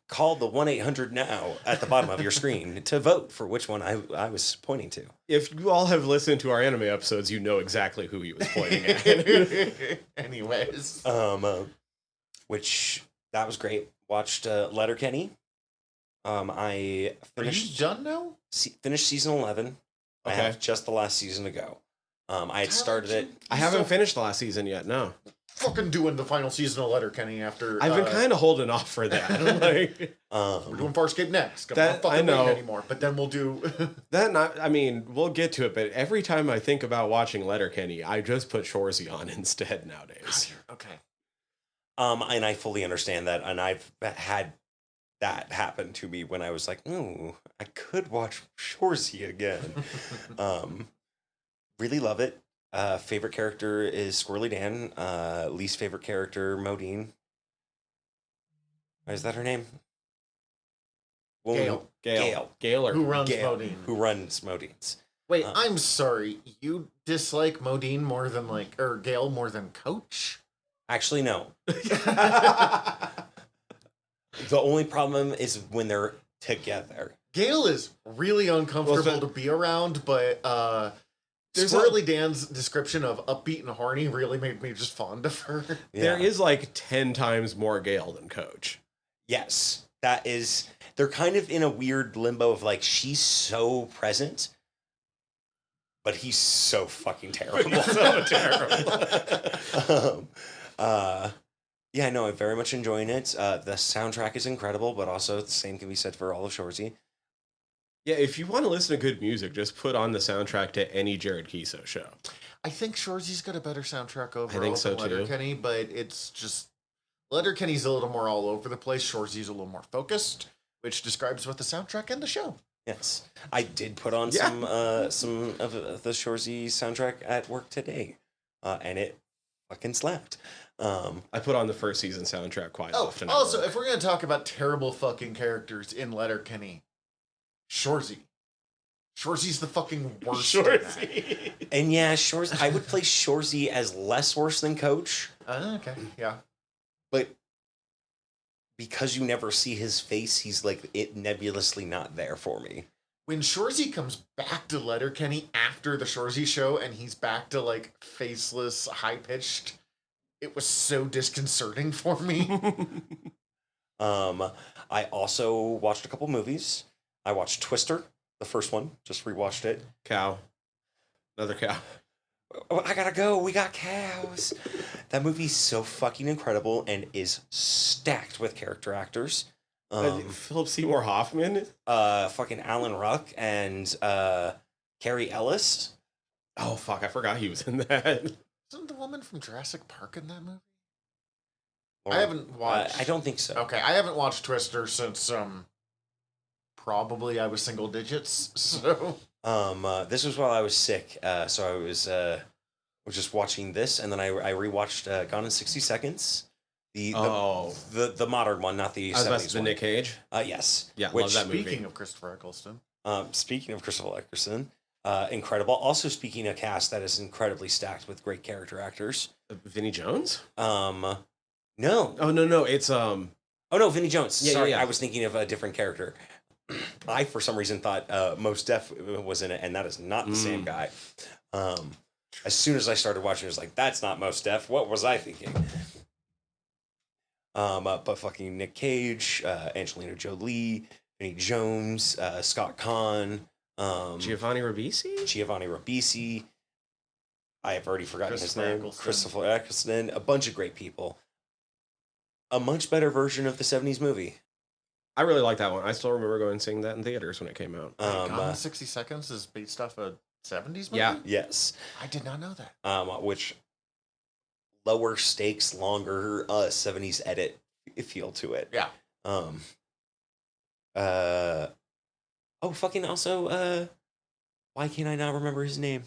Call the 1-800 now at the bottom of your screen to vote for which one I was pointing to. If you all have listened to our anime episodes, you know exactly who he was pointing at. Anyways. Which, that was great. Watched Letterkenny. I finished... Are you done now? Finished season 11. Okay. I have just the last season to go. I had started it. I haven't finished the last season yet, no. Fucking doing the final season of Letterkenny after... I've been kind of holding off for that. Like, we're doing Farscape next. I know. Anymore, but then we'll do... I mean, we'll get to it, but every time I think about watching Letterkenny, I just put Shoresy on instead nowadays. Okay. And I fully understand that, and I've had that happen to me when I was like, ooh, I could watch Shoresy again. Really love it. Favorite character is Squirrely Dan. Least favorite character, Modine. Is that her name? Gail. Who runs Gail, Modine. Who runs Modines. Wait, I'm sorry. You dislike Modine more than, or Gail more than Coach? Actually, no. The only problem is when they're together. Gail is really uncomfortable to be around, but Squirrely Dan's description of upbeat and horny really made me just fond of her. Yeah. There is like 10 times more Gail than Coach. Yes. That is... They're kind of in a weird limbo of, like, she's so present, but he's so fucking terrible. So terrible. Yeah, no, I'm very much enjoying it. The soundtrack is incredible, but also the same can be said for all of Shoresy. Yeah, if you want to listen to good music, just put on the soundtrack to any Jared Kiso show. I think Shoresy's got a better soundtrack overall so than Letterkenny, but it's just... Letterkenny's a little more all over the place. Shoresy's a little more focused, which describes both the soundtrack and the show. Yes. I did put on some of the Shoresy soundtrack at work today, and it fucking slapped. I put on the first season soundtrack quite often. Also, if we're going to talk about terrible fucking characters in Letterkenny, Shoresy. Shoresy's the fucking worst. Shoresy. And yeah, Shoresy, I would place Shoresy as less worse than Coach. Okay, yeah. But because you never see his face, he's like nebulously not there for me. When Shoresy comes back to Letterkenny after the Shoresy show and he's back to like faceless, high-pitched, it was so disconcerting for me. I also watched a couple movies. I watched Twister, the first one. Just rewatched it. Cow. Another cow. Oh, I gotta go. We got cows. That movie's so fucking incredible and is stacked with character actors. Philip Seymour Hoffman? Fucking Alan Ruck and Carrie Ellis. Oh, fuck. I forgot he was in that. Isn't the woman from Jurassic Park in that movie? Or, I haven't watched... I don't think so. Okay, I haven't watched Twister since, probably I was single digits, so... This was while I was sick, so I was just watching this, and then I rewatched Gone in 60 Seconds. The modern one, not the 70s the one. Nick Cage? Yes. Yeah, love that movie. Speaking of Christopher Eccleston. Incredible. Also, speaking of cast, that is incredibly stacked with great character actors. Vinnie Jones? No. Oh, no, it's Oh no, Vinnie Jones. Yeah, Sorry, yeah. I was thinking of a different character. I, for some reason, thought Mos Def was in it, and that is not the same guy. As soon as I started watching, I was like, that's not Mos Def. What was I thinking? But fucking Nick Cage, Angelina Jolie, Vinnie Jones, Scott Conn, Giovanni Ribisi. I have already forgotten his name. Eccleston. Christopher Eccleston. A bunch of great people. A much better version of the 70s movie. I really like that one. I still remember going and seeing that in theaters when it came out. Gone in 60 Seconds is based off a 70s movie? Yeah. Yes. I did not know that. Which lower stakes, longer 70s edit feel to it. Yeah. Oh, fucking also, why can't I not remember his name?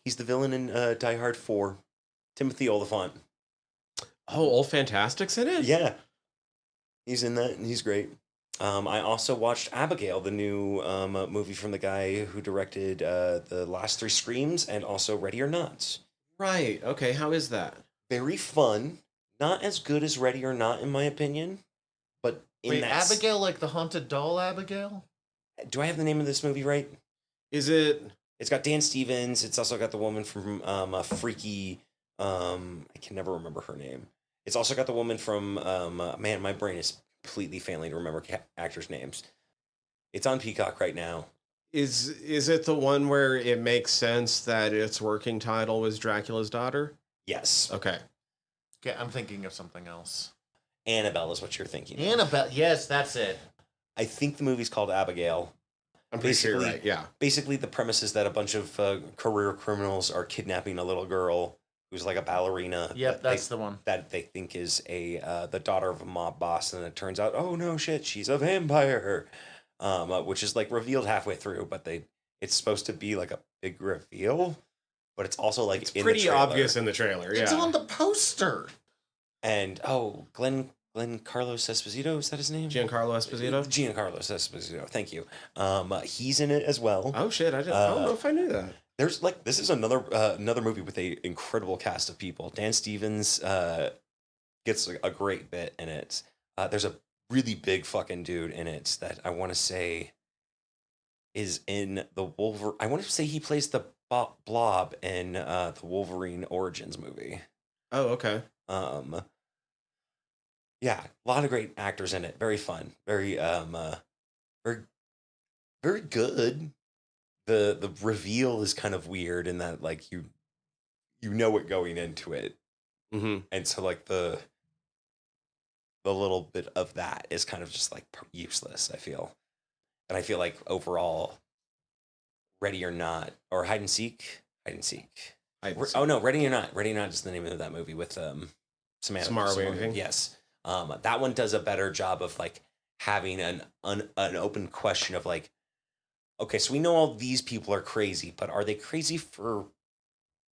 He's the villain in Die Hard 4. Timothy Olyphant. Oh, Old Fantastic's in it? Yeah. He's in that, and he's great. I also watched Abigail, the new movie from the guy who directed the last 3 Screams and also Ready or Not. Right. Okay, how is that? Very fun. Not as good as Ready or Not, in my opinion. But in Wait, that Abigail, like the haunted doll Abigail? Do I have the name of this movie right? Is it... It's got Dan Stevens. It's also got the woman from Freaky. I can never remember her name. It's also got the woman from man, my brain is completely failing to remember actors' names. It's on Peacock right now. Is it the one where it makes sense that its working title was Dracula's Daughter? Yes. Okay. Okay, I'm thinking of something else. Annabelle is what you're thinking. Annabelle, yes, that's it. I think the movie's called Abigail. I'm pretty sure you're right, yeah. Basically, the premise is that a bunch of career criminals are kidnapping a little girl who's like a ballerina. Yep, that's the one. That they think is the daughter of a mob boss, and it turns out, oh no, shit, she's a vampire, which is like revealed halfway through, but it's supposed to be like a big reveal, but it's also like it's pretty obvious in the trailer. Yeah, it's on the poster. And Glenn Carlos Esposito, is that his name? Giancarlo Esposito? Giancarlo Esposito, thank you. He's in it as well. Oh shit, I don't know if I knew that. There's this is another movie with a incredible cast of people. Dan Stevens gets a great bit in it. There's a really big fucking dude in it that I want to say is in the Wolverine. I want to say he plays the Blob in the Wolverine Origins movie. Oh, okay. Yeah, a lot of great actors in it. Very fun. Very very good. The reveal is kind of weird in that like you know it going into it. Mm-hmm. And so like the little bit of that is kind of just like useless, I feel. And I feel like overall Ready or Not or Hide and Seek. Oh no, Ready or Not is the name of that movie with Samara Weaving. Yes. That one does a better job of like having an open question of like, okay, so we know all these people are crazy, but are they crazy for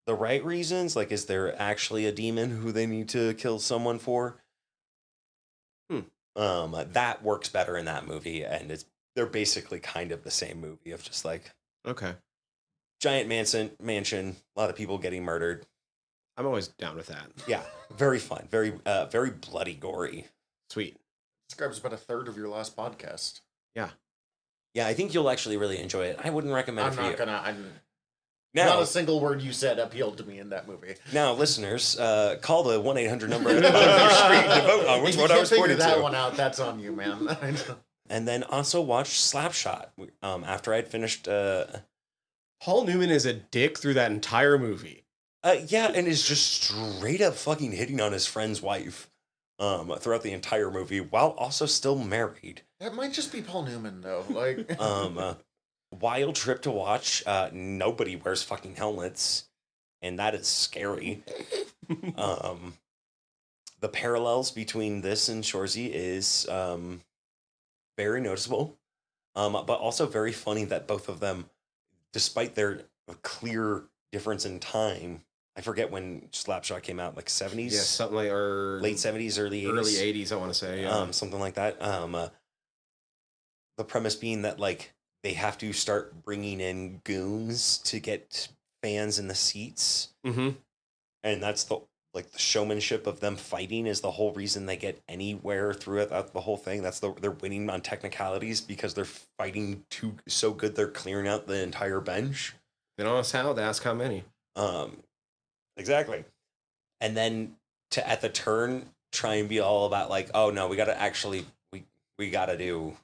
the right reasons? Like, is there actually a demon who they need to kill someone for? That works better in that movie, and they're basically kind of the same movie of just like, okay, giant mansion, a lot of people getting murdered. I'm always down with that. Yeah, very fun, very bloody, gory. Sweet. Describes about a third of your last podcast. Yeah. Yeah, I think you'll actually really enjoy it. I wouldn't recommend it for you. Not a single word you said appealed to me in that movie. Now, listeners, call the 1-800 number on your screen to vote on which one I was pointing to. That one out, that's on you, man. And then also watch Slapshot after I'd finished. Paul Newman is a dick through that entire movie. Yeah, and is just straight up fucking hitting on his friend's wife throughout the entire movie while also still married. That might just be Paul Newman, though. Like, wild trip to watch. Nobody wears fucking helmets, and that is scary. The parallels between this and Shoresy is very noticeable, but also very funny that both of them, despite their clear difference in time, I forget when Slapshot came out, like 70s? Yeah, something like, or late 70s, early 80s. Early 80s, I want to say, yeah. Something like that. The premise being that, like, they have to start bringing in goons to get fans in the seats. Mm-hmm. And that's the showmanship of them fighting is the whole reason they get anywhere throughout the whole thing. They're winning on technicalities because they're fighting so good they're clearing out the entire bench. They don't ask how, they ask how many. Exactly. And then at the turn, try and be all about like, oh no, we gotta actually we gotta do,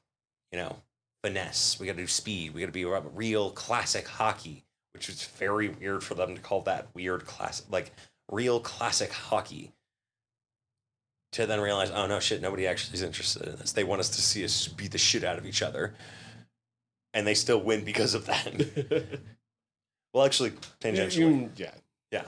finesse. We gotta do speed. We gotta be real classic hockey, which is very weird for them to call that weird classic, like real classic hockey. To then realize, oh no, shit, nobody actually is interested in this. They want us to see us beat the shit out of each other, and they still win because of that. Well, actually, tangentially, yeah.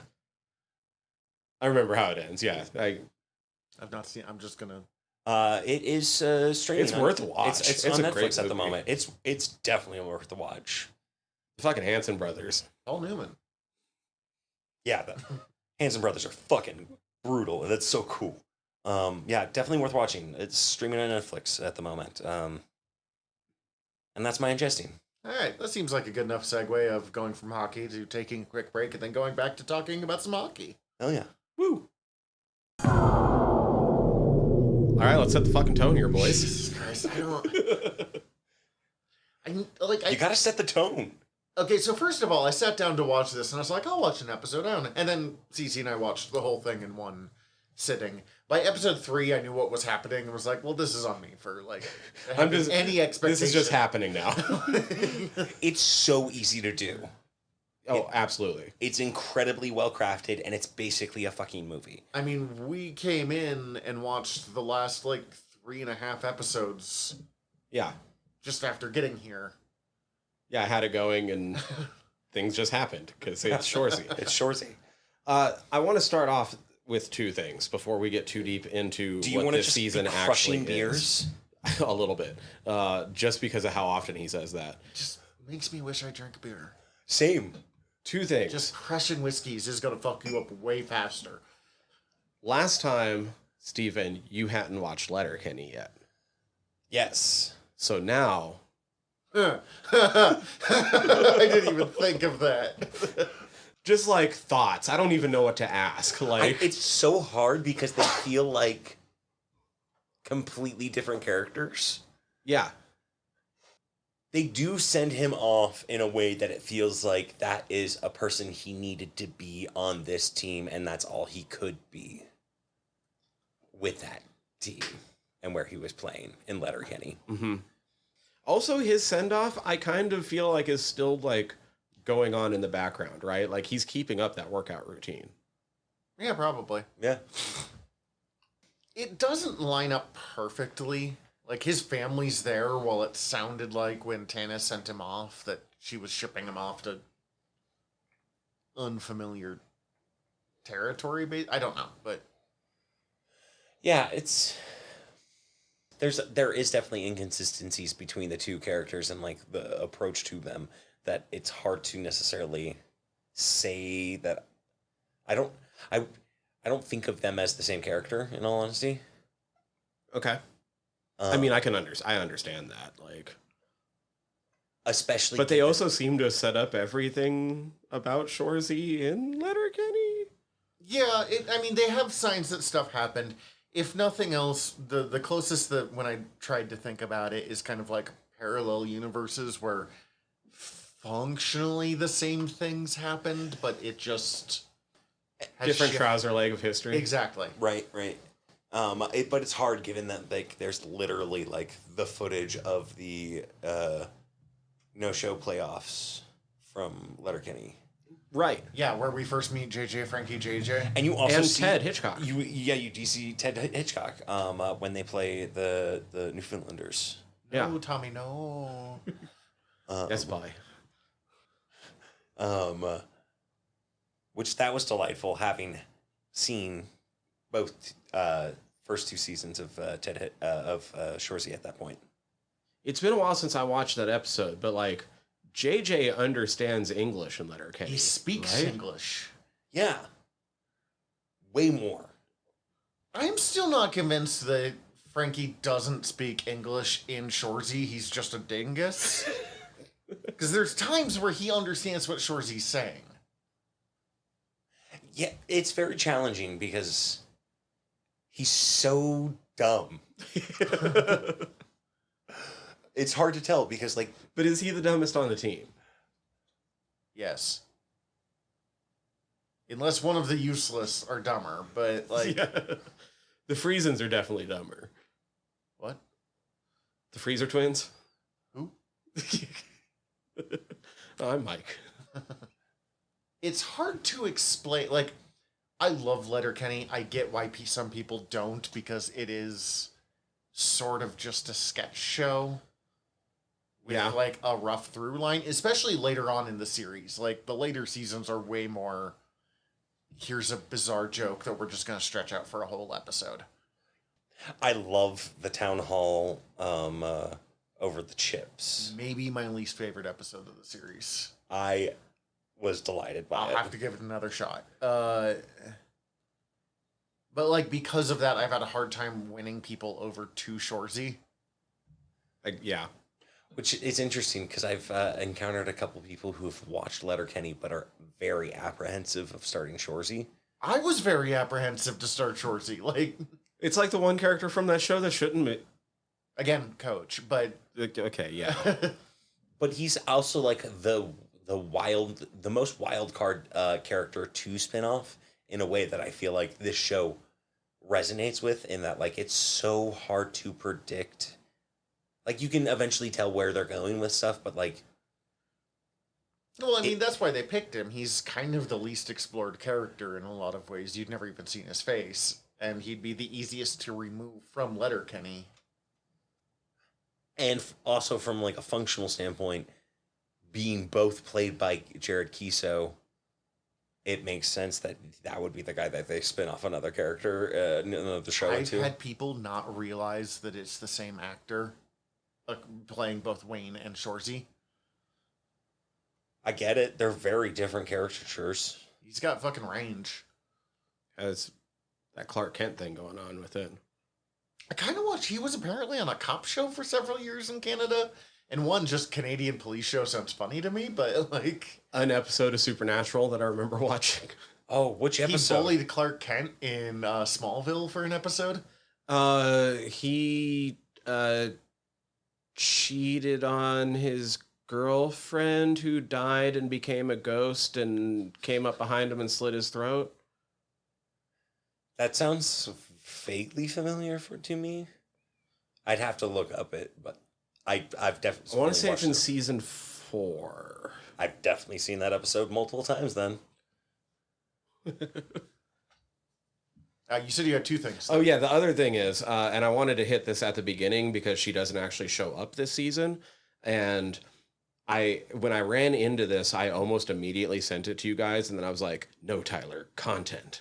I remember how it ends. Yeah, I've not seen. I'm just gonna It is streaming. It's worth a watch. It's It's on a great Netflix at the movie. moment. It's definitely worth the watch. The fucking Hanson brothers. Paul Newman. Yeah, the Hanson brothers are fucking brutal. That's so cool. Yeah, definitely worth watching. It's streaming on Netflix at the moment. And that's my ingesting. All right, that seems like a good enough segue of going from hockey to taking a quick break and then going back to talking about some hockey. Oh yeah. Woo. All right, let's set the fucking tone here, boys. Jesus Christ, I don't. You gotta set the tone. Okay, so first of all, I sat down to watch this, and I was like, I'll watch an episode. I don't know. And then Cece and I watched the whole thing in one sitting. By episode 3, I knew what was happening and was like, well, this is on me for, like, having any expectation. This is just happening now. It's so easy to do. Oh, absolutely. It's incredibly well crafted, and it's basically a fucking movie. I mean, we came in and watched the last, 3.5 episodes. Yeah. Just after getting here. Yeah, I had it going, and things just happened, because it's Shoresy. It's Shoresy. I want to start off with 2 things before we get too deep into what this season actually is. Beers? A little bit. Just because of how often he says that. Just makes me wish I drank beer. Same. 2 things. Just crushing whiskeys is going to fuck you up way faster. Last time, Steven, you hadn't watched Letterkenny yet. Yes. So now... I didn't even think of that. Just thoughts. I don't even know what to ask. It's so hard because they feel like completely different characters. Yeah. They do send him off in a way that it feels like that is a person he needed to be on this team, and that's all he could be with that team and where he was playing in Letterkenny. Mm-hmm. Also, his send-off, I kind of feel like is still, going on in the background, right? He's keeping up that workout routine. Yeah, probably. Yeah. It doesn't line up perfectly. His family's there, while it sounded like when Tana sent him off that she was shipping him off to unfamiliar territory. I don't know, but... Yeah, there is definitely inconsistencies between the 2 characters and the approach to them that it's hard to necessarily say that I don't think of them as the same character, in all honesty. Okay. I mean, I understand that, especially, but they also seem to set up everything about Shoresy in Letterkenny. Yeah, they have signs that stuff happened. If nothing else, the closest that when I tried to think about it is kind of parallel universes where functionally the same things happened, but it just has different trouser leg of history. Exactly. Right. But it's hard given that there's literally the footage of the no-show playoffs from Letterkenny. Right. Yeah, where we first meet Frankie JJ. And you also see Ted Hitchcock. You do see Ted Hitchcock when they play the Newfoundlanders. Yeah. No, Tommy, no. Yes, bye. Which that was delightful, having seen both first 2 seasons of Shoresy at that point. It's been a while since I watched that episode, but JJ understands English in Letterkenny. He speaks right? English. Yeah. Way more. I'm still not convinced that Frankie doesn't speak English in Shoresy. He's just a dingus. Because there's times where he understands what Shoresy's saying. Yeah, it's very challenging because he's so dumb. It's hard to tell because, But is he the dumbest on the team? Yes. Unless one of the useless are dumber, but Yeah. The Friesens are definitely dumber. What? The Freezer twins? Who? Oh, I'm Mike. It's hard to explain. I love Letterkenny. I get why some people don't, because it is sort of just a sketch show with a rough through line, especially later on in the series. The later seasons are way more, here's a bizarre joke that we're just going to stretch out for a whole episode. I love the town hall over the chips. Maybe my least favorite episode of the series. I was delighted by it. I'll have to give it another shot. But like because of that, I've had a hard time winning people over to Shoresy. Yeah. Which is interesting because I've encountered a couple people who have watched Letterkenny but are very apprehensive of starting Shoresy. I was very apprehensive to start Shoresy. Like, It's like the one character from that show that shouldn't be. again, Coach, but Okay, yeah. But he's also like the most wild card character to spin off in a way that I feel like this show resonates with, in that like it's so hard to predict. Like you can eventually tell where they're going with stuff, but like, well, I mean, that's why they picked him. He's kind of the least explored character in a lot of ways. You'd never even seen his face, and he'd be the easiest to remove from Letterkenny. and also from like a functional standpoint, being both played by Jared Kiso, it makes sense that that would be the guy that they spin off another character in the show I've into. had people not realize that it's the same actor playing both Wayne and Shoresy. I get it. They're very different caricatures. He's got fucking range. Has that Clark Kent thing going on with it. I kind of watched. He was apparently on a cop show for several years in Canada, and one just Canadian police show sounds funny to me, but like An episode of Supernatural that I remember watching. Oh, which episode? he bullied Clark Kent in Smallville for an episode. He cheated on his girlfriend who died and became a ghost and came up behind him and slit his throat. That sounds vaguely familiar to me. I'd have to look up it, but I've definitely. I want to say it's in watched it. season 4. I've definitely seen that episode multiple times. Then You said you had two things. Oh yeah, the other thing is, and I wanted to hit this at the beginning because she doesn't actually show up this season, and when I ran into this, I almost immediately sent it to you guys, and then I was like, no, Tyler, content.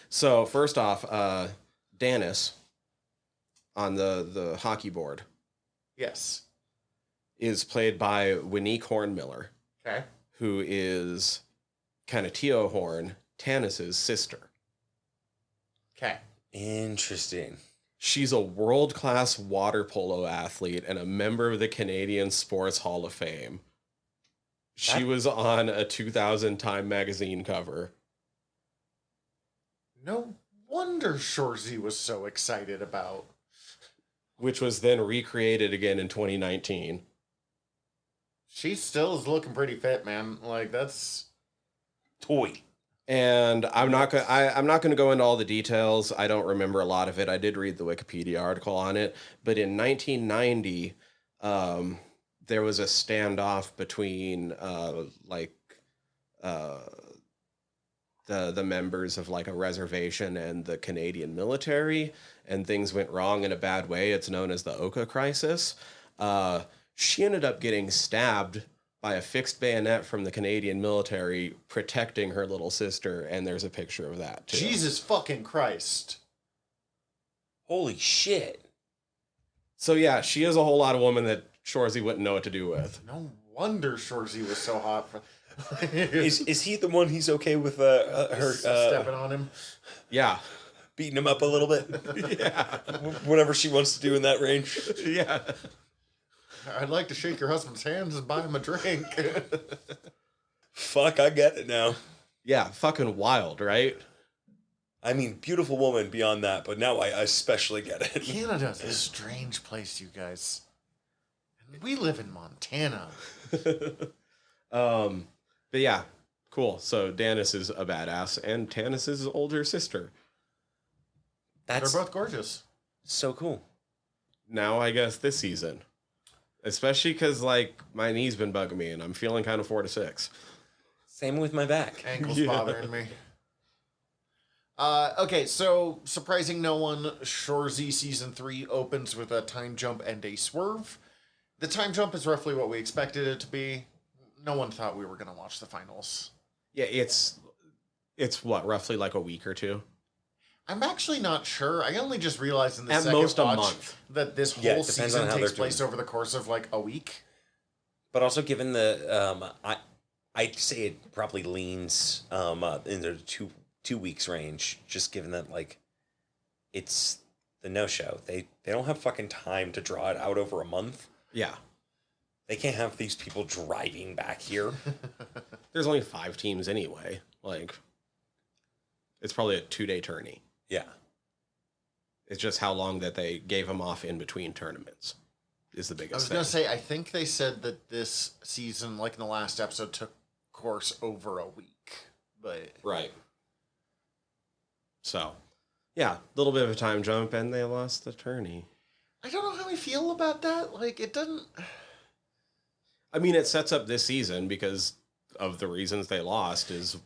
So first off, Dennis on the hockey board Yes. is played by Winnie Hornmiller, Okay. who is Kanatio Horn, Tanis's sister. Okay. interesting. She's a world-class water polo athlete and a member of the Canadian Sports Hall of Fame. She was on a 2000 Time magazine cover. No wonder Shoresy was so excited about. Which was then recreated again in 2019. She still is looking pretty fit, man. Like that's Toy. And I'm not gonna go into all the details. I don't remember a lot of it. I did read the Wikipedia article on it, but in 1990, there was a standoff between the members of like a reservation and the Canadian military, and things went wrong in a bad way. It's known as the Oka Crisis. She ended up getting stabbed by a fixed bayonet from the Canadian military protecting her little sister, and there's a picture of that too. Jesus fucking Christ. Holy shit. So yeah, she is a whole lot of woman that Shoresy wouldn't know what to do with. No wonder Shoresy was so hot for Is he the one he's okay with her stepping on him? Yeah. beating him up a little bit? Yeah. Whatever she wants to do in that range. Yeah. I'd like to shake your husband's hands and buy him a drink. Fuck, I get it now. Yeah, fucking wild, right? I mean, beautiful woman beyond that, but now I especially get it. Canada's a strange place, you guys. We live in Montana. But yeah, cool. So Danis is a badass, and Tanis is his older sister. That's They're both gorgeous. so cool. Now I guess this season. Especially because, like, my knee's been bugging me, and I'm feeling kind of 4 to 6. Same with my back. Ankles Yeah. bothering me. Okay, so surprising no one, Shoresy season 3 opens with a time jump and a swerve. The time jump is roughly what we expected it to be. No one thought we were going to watch the finals. Yeah, it's what, roughly like a week or two? I'm actually not sure. I only just realized in the At second most a watch month. that this Yeah, whole it depends season on how takes they're place doing. over the course of like a week. But also, given the I'd say it probably leans in the 2 weeks range, just given that like it's the no show. They don't have fucking time to draw it out over a month. Yeah. They can't have these people driving back here. There's only 5 teams anyway. Like, it's probably a 2-day tourney. Yeah. It's just how long that they gave them off in between tournaments is the biggest I was thing. going to say, I think they said that this season, like in the last episode, took course over a week. But Right. So, yeah, a little bit of a time jump, and they lost the tourney. I don't know how I feel about that. Like, it doesn't... I mean, it sets up this season because of the reasons they lost is...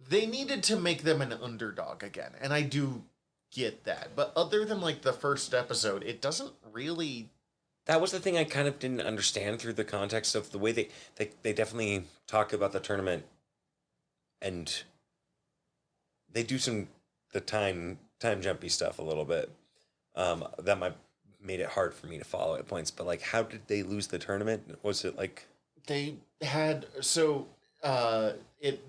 They needed to make them an underdog again, and I do get that. But other than, like, the first episode, it doesn't really... That was the thing I kind of didn't understand through the context of the way they definitely talk about the tournament, and they do the time jumpy stuff a little bit. That might made it hard for me to follow at points. But like, how did they lose the tournament? Was it like They had... So, the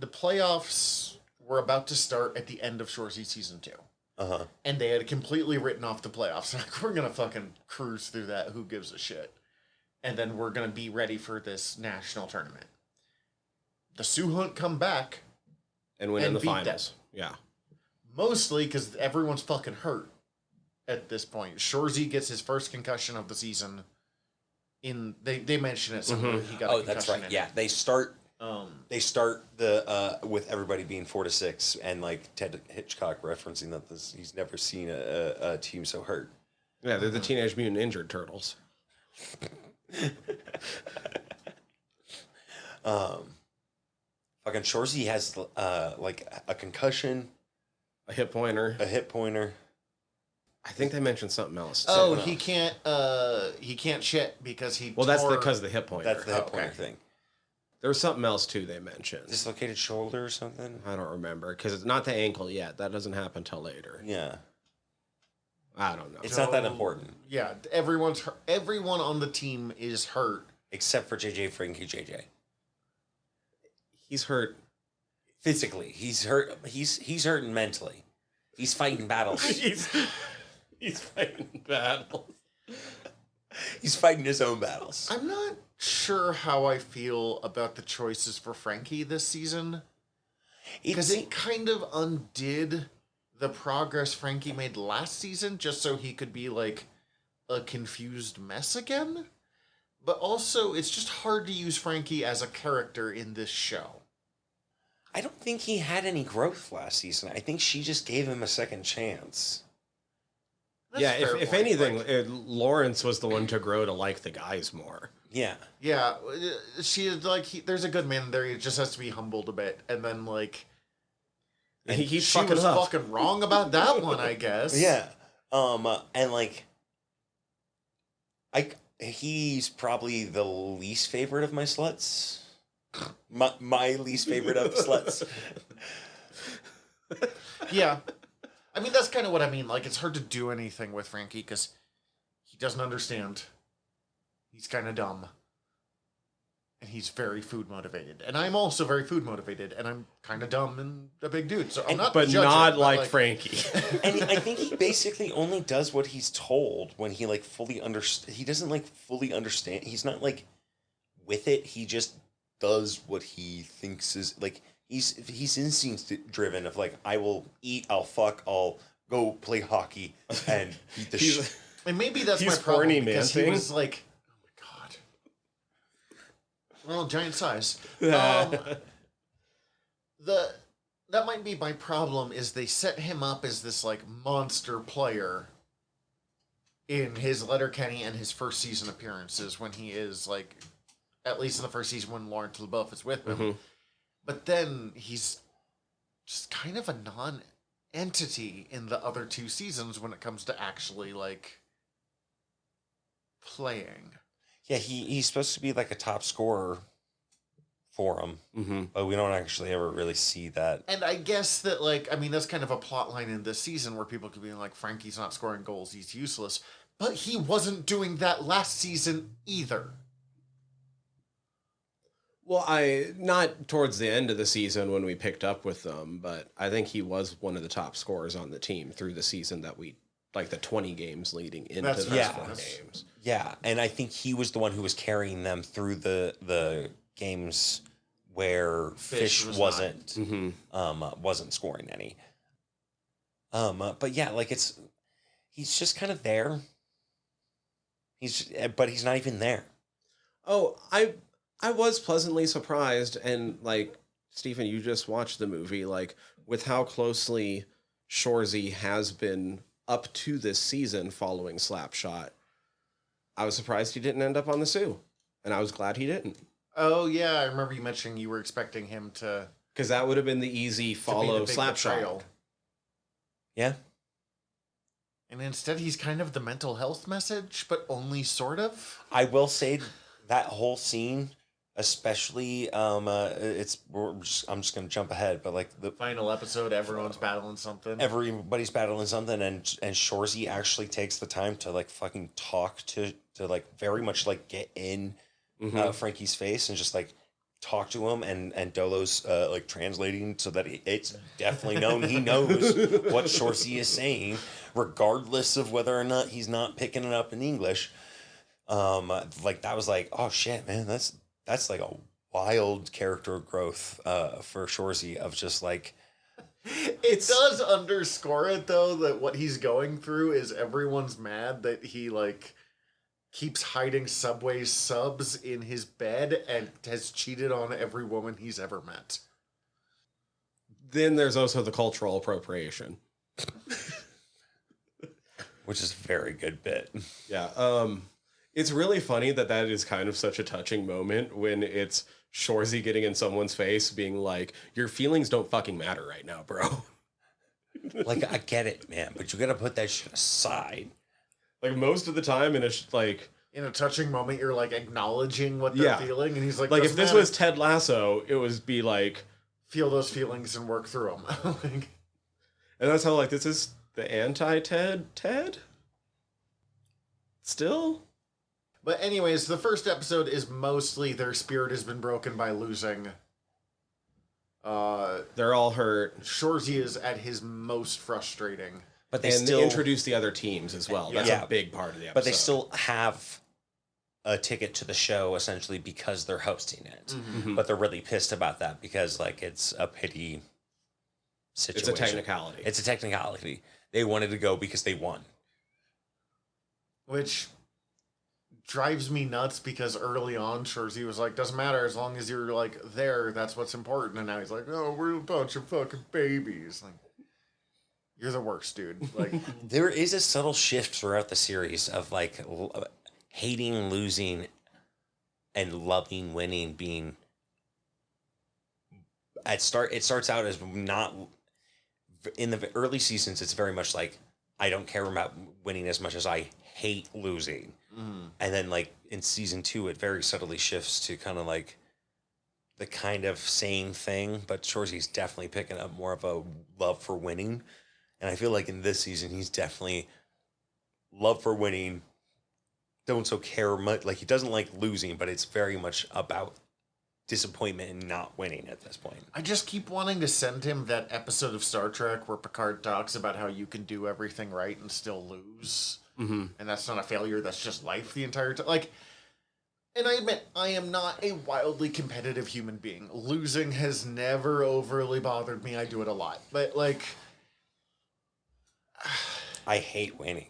playoffs were about to start at the end of Shoresy Season 2. And they had completely written off the playoffs. Like, we're going to fucking cruise through that. Who gives a shit? And then we're going to be ready for this national tournament. The Sioux Hunt come back. And win in the beat finals. Yeah. Mostly because everyone's fucking hurt at this point. Shoresy gets his first concussion of the season. They mention it somewhere. He got a concussion. That's right. Yeah, they start the with everybody being 4 to 6, and like Ted Hitchcock referencing that he's never seen a team so hurt. Yeah, they're the Teenage Mutant Ninja Turtles. Fucking Shoresy has like a concussion, A hit pointer. I think they mentioned something else. Too. Oh, he can't shit because he. Well, that's because of the hit pointer. That's the hit pointer thing. There was something else too they mentioned. Dislocated shoulder or something? I don't remember because it's not the ankle yet. That doesn't happen until later. Yeah. I don't know. It's not that important. Yeah, everyone's hurt. Everyone on the team is hurt except for JJ. He's hurt physically. He's hurt. He's hurting mentally. He's fighting battles. he's fighting battles. He's fighting his own battles. I'm not sure how I feel about the choices for Frankie this season. Because it kind of undid the progress Frankie made last season just so he could be like a confused mess again. But also, it's just hard to use Frankie as a character in this show. I don't think he had any growth last season. I think she just gave him a second chance. That's yeah, fair if point. anything, Like, Lawrence was the one to grow to like the guys more. Yeah. Yeah, she like there's a good man there. He just has to be humbled a bit, and then like, And he keeps she fucking was up. fucking wrong about that one, I guess. Yeah. And like, he's probably the least favorite of my sluts. My least favorite of the sluts. Yeah. I mean, that's kind of what I mean. Like, it's hard to do anything with Frankie because he doesn't understand. He's kind of dumb. And he's very food motivated. And I'm also very food motivated. And I'm kind of dumb and a big dude. So I'm not But judging, not like Frankie. And I think he basically only does what he's told when he like fully understands. He doesn't like fully understand. He's not like with it. He just does what he thinks is like. He's instinct driven of like, I will eat, I'll fuck, I'll go play hockey and beat the shit. And maybe that's He's my problem horny, because man he thing. was like, oh my god. Well, giant size. That might be my problem is they set him up as this like monster player in his Letterkenny and his first season appearances when he is like, at least in the first season when Lawrence LaBeouf is with him. Mm-hmm. But then he's just kind of a non-entity in the other 2 seasons when it comes to actually, like, playing. Yeah, he's supposed to be like a top scorer for him, but we don't actually ever really see that. And I guess that, like, I mean, that's kind of a plot line in this season where people could be like, Frankie's not scoring goals, he's useless. But he wasn't doing that last season either. Well, not towards the end of the season when we picked up with them, but I think he was one of the top scorers on the team through the season that we, like the 20 games leading into That's those fair. 4 games. Yeah, and I think he was the one who was carrying them through the games where Fish wasn't scoring any. But yeah, like he's just kind of there. But he's not even there. Oh, I was pleasantly surprised, and like Stephen, you just watched the movie, like with how closely Shoresy has been up to this season following Slapshot. I was surprised he didn't end up on the Sioux, and I was glad he didn't. Oh, yeah, I remember you mentioning you were expecting him to... Because that would have been the easy follow Slapshot. Betrayal. Yeah. And instead he's kind of the mental health message, but only sort of. I will say that whole scene, especially, I'm just going to jump ahead, but like the Final episode, everyone's battling something. Everybody's battling something, and Shoresy actually takes the time to like fucking talk to like very much like get in Frankie's face and just like talk to him, and Dolo's like translating so that it's definitely known he knows what Shoresy is saying, regardless of whether or not he's not picking it up in English. Like that was like, oh shit, man, that's like a wild character growth for Shoresy of just like. It does underscore it though that what he's going through is everyone's mad that he like keeps hiding Subway subs in his bed and has cheated on every woman he's ever met. Then there's also the cultural appropriation. Which is a very good bit. Yeah. It's really funny that is kind of such a touching moment when it's Shoresy getting in someone's face being like, your feelings don't fucking matter right now, bro. Like, I get it, man, but you gotta put that shit aside. Like, most of the time, in a touching moment, you're like acknowledging what they're feeling, and he's like, if this was Ted Lasso, it would be like, feel those feelings and work through them. And that's how, like, this is the anti-Ted? Still? But anyways, the first episode is mostly their spirit has been broken by losing. They're all hurt. Shoresy is at his most frustrating. But they introduce the other teams as well. That's a big part of the episode. But they still have a ticket to the show, essentially, because they're hosting it. Mm-hmm. But they're really pissed about that because, like, it's a pity situation. It's a technicality. It's a technicality. They wanted to go because they won. Which drives me nuts because early on, Shoresy was like, doesn't matter as long as you're, like, there, that's what's important. And now he's like, oh, we're a bunch of fucking babies. Like, you're the worst, dude. Like, there is a subtle shift throughout the series of like hating losing and loving winning. Being it starts out as not in the early seasons. It's very much like I don't care about winning as much as I hate losing. And then like in season 2, it very subtly shifts to kind of like the kind of same thing, but Shoresy's definitely picking up more of a love for winning. And I feel like in this season, he's definitely love for winning. Don't so care much. Like, he doesn't like losing, but it's very much about disappointment and not winning at this point. I just keep wanting to send him that episode of Star Trek where Picard talks about how you can do everything right and still lose. Mm-hmm. And that's not a failure. That's just life the entire time. Like, and I admit, I am not a wildly competitive human being. Losing has never overly bothered me. I do it a lot. But, like... I hate winning.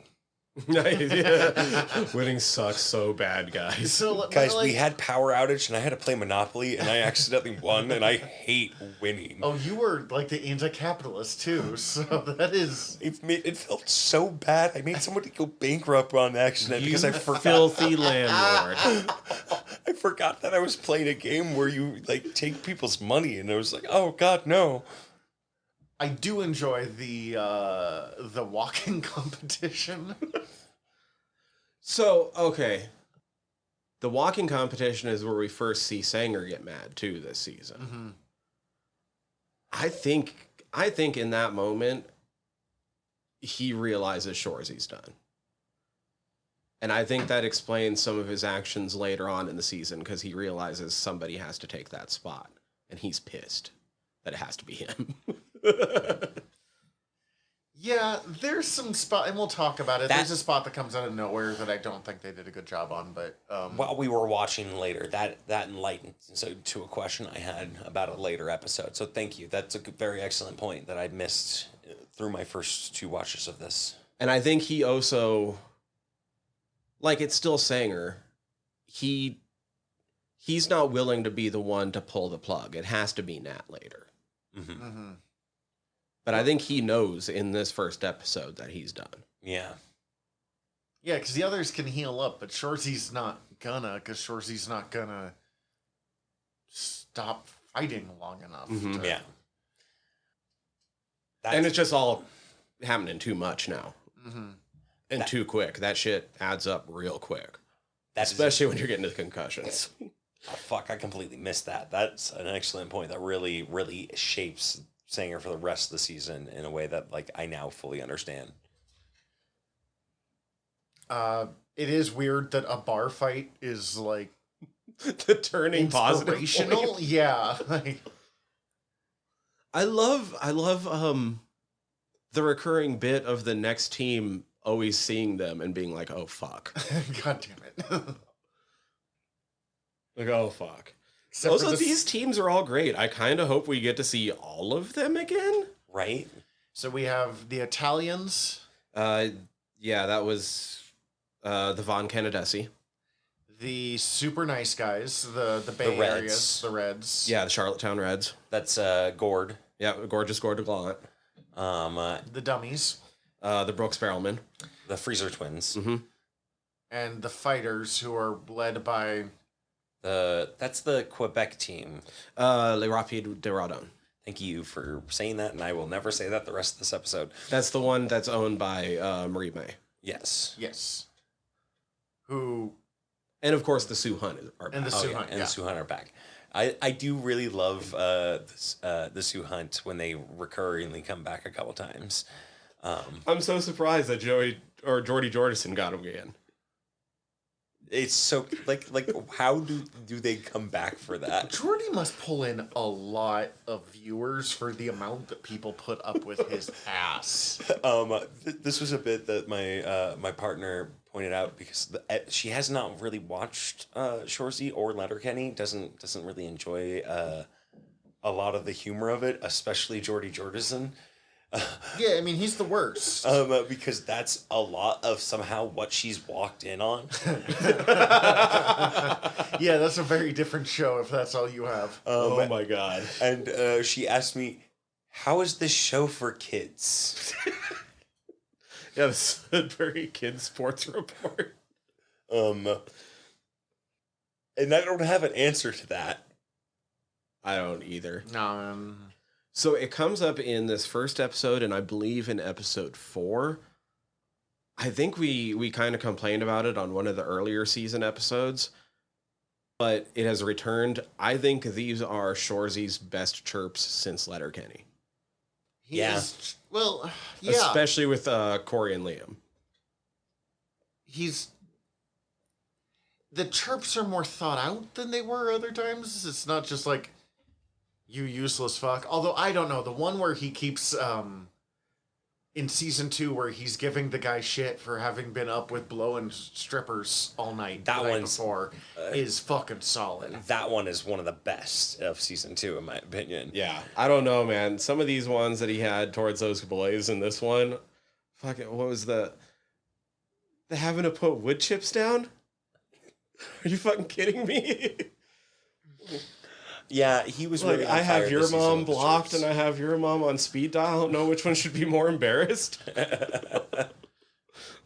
Winning sucks so bad, guys. So, guys, we had power outage and I had to play Monopoly and I accidentally won and I hate winning. Oh, you were like the anti-capitalist too, so that is... It felt so bad. I made somebody go bankrupt on accident because I forgot. Filthy landlord. I forgot that I was playing a game where you like take people's money and I was like, oh God, no. I do enjoy the walking competition. So, okay. the walking competition is where we first see Sanger get mad too this season. Mm-hmm. I think in that moment he realizes Shoresy's done. And I think that explains some of his actions later on in the season, because he realizes somebody has to take that spot. And he's pissed that it has to be him. Yeah, there's some spot, and we'll talk about it. There's a spot that comes out of nowhere that I don't think they did a good job on, but... While we were watching later, that enlightened to a question I had about a later episode. So thank you. That's a very excellent point that I missed through my first 2 watches of this. And I think he also... Like, it's still Sanger. He's not willing to be the one to pull the plug. It has to be Nat later. Mm-hmm. Mm-hmm. But I think he knows in this first episode that he's done. Yeah. Yeah, because the others can heal up, but Shoresy's not gonna, because Shoresy's not gonna stop fighting long enough. Mm-hmm. Yeah. And it's just all happening too much now. Mm-hmm. And too quick. That shit adds up real quick. That's Especially when you're getting to the concussions. Oh, fuck, I completely missed that. That's an excellent point. That really, really shapes Sanger for the rest of the season in a way that, like, I now fully understand. It is weird that a bar fight is, like... The turning positive inspirational? point. Yeah. Like... I love the recurring bit of the next team always seeing them and being like, oh, fuck. God damn it. Like, oh, fuck. Except Also, these teams are all great. I kind of hope we get to see all of them again. Right? So we have the Italians. Yeah, that was the Von Canadesi. The super nice guys, the Bay Reds. Areas, the Reds. Yeah, the Charlottetown Reds. That's Gord. Yeah, Gorgeous Gord DeGlaunt. The dummies. The Brooks Barrelman. The Freezer Twins. Mm-hmm. And the fighters, who are led by... That's the Quebec team. Les Rapides de Radon. Thank you for saying that, and I will never say that the rest of this episode. That's the one that's owned by Marie May. Yes. Yes. Who... And, of course, the Sioux Hunt are back. And the Sioux Hunt, and yeah. the Sioux Hunt are back. I do really love the Sioux Hunt when they recurringly come back a couple times. I'm so surprised that Jordy Jordison got him again. It's so like how do they come back for that? Jordy must pull in a lot of viewers for the amount that people put up with his ass. This was a bit that my partner pointed out, because she has not really watched Shoresy or Letterkenny. Doesn't really enjoy a lot of the humor of it, especially Jordy Jordison. Yeah, I mean, he's the worst. Because that's a lot of somehow what she's walked in on. Yeah, that's a very different show if that's all you have. Oh my god. And she asked me, how is this show for kids? Yeah, the Sudbury Kids Sports Report. And I don't have an answer to that. I don't either. No, So it comes up in this first episode, and I believe in episode 4. I think we kind of complained about it on one of the earlier season episodes, but it has returned. I think these are Shoresy's best chirps since Letterkenny. Well, yeah. Especially with Corey and Liam. The chirps are more thought out than they were other times. It's not just like, you useless fuck. Although, I don't know. The one where he keeps, in season 2, where he's giving the guy shit for having been up with blowing strippers all night That the night one's before is fucking solid. That one is one of the best of season 2, in my opinion. Yeah, I don't know, man. Some of these ones that he had towards those boys in this one, fucking, what was the having to put wood chips down? Are you fucking kidding me? Yeah, he was Like, really I have your mom blocked chirps. and I have your mom on speed dial. I don't know which one should be more embarrassed.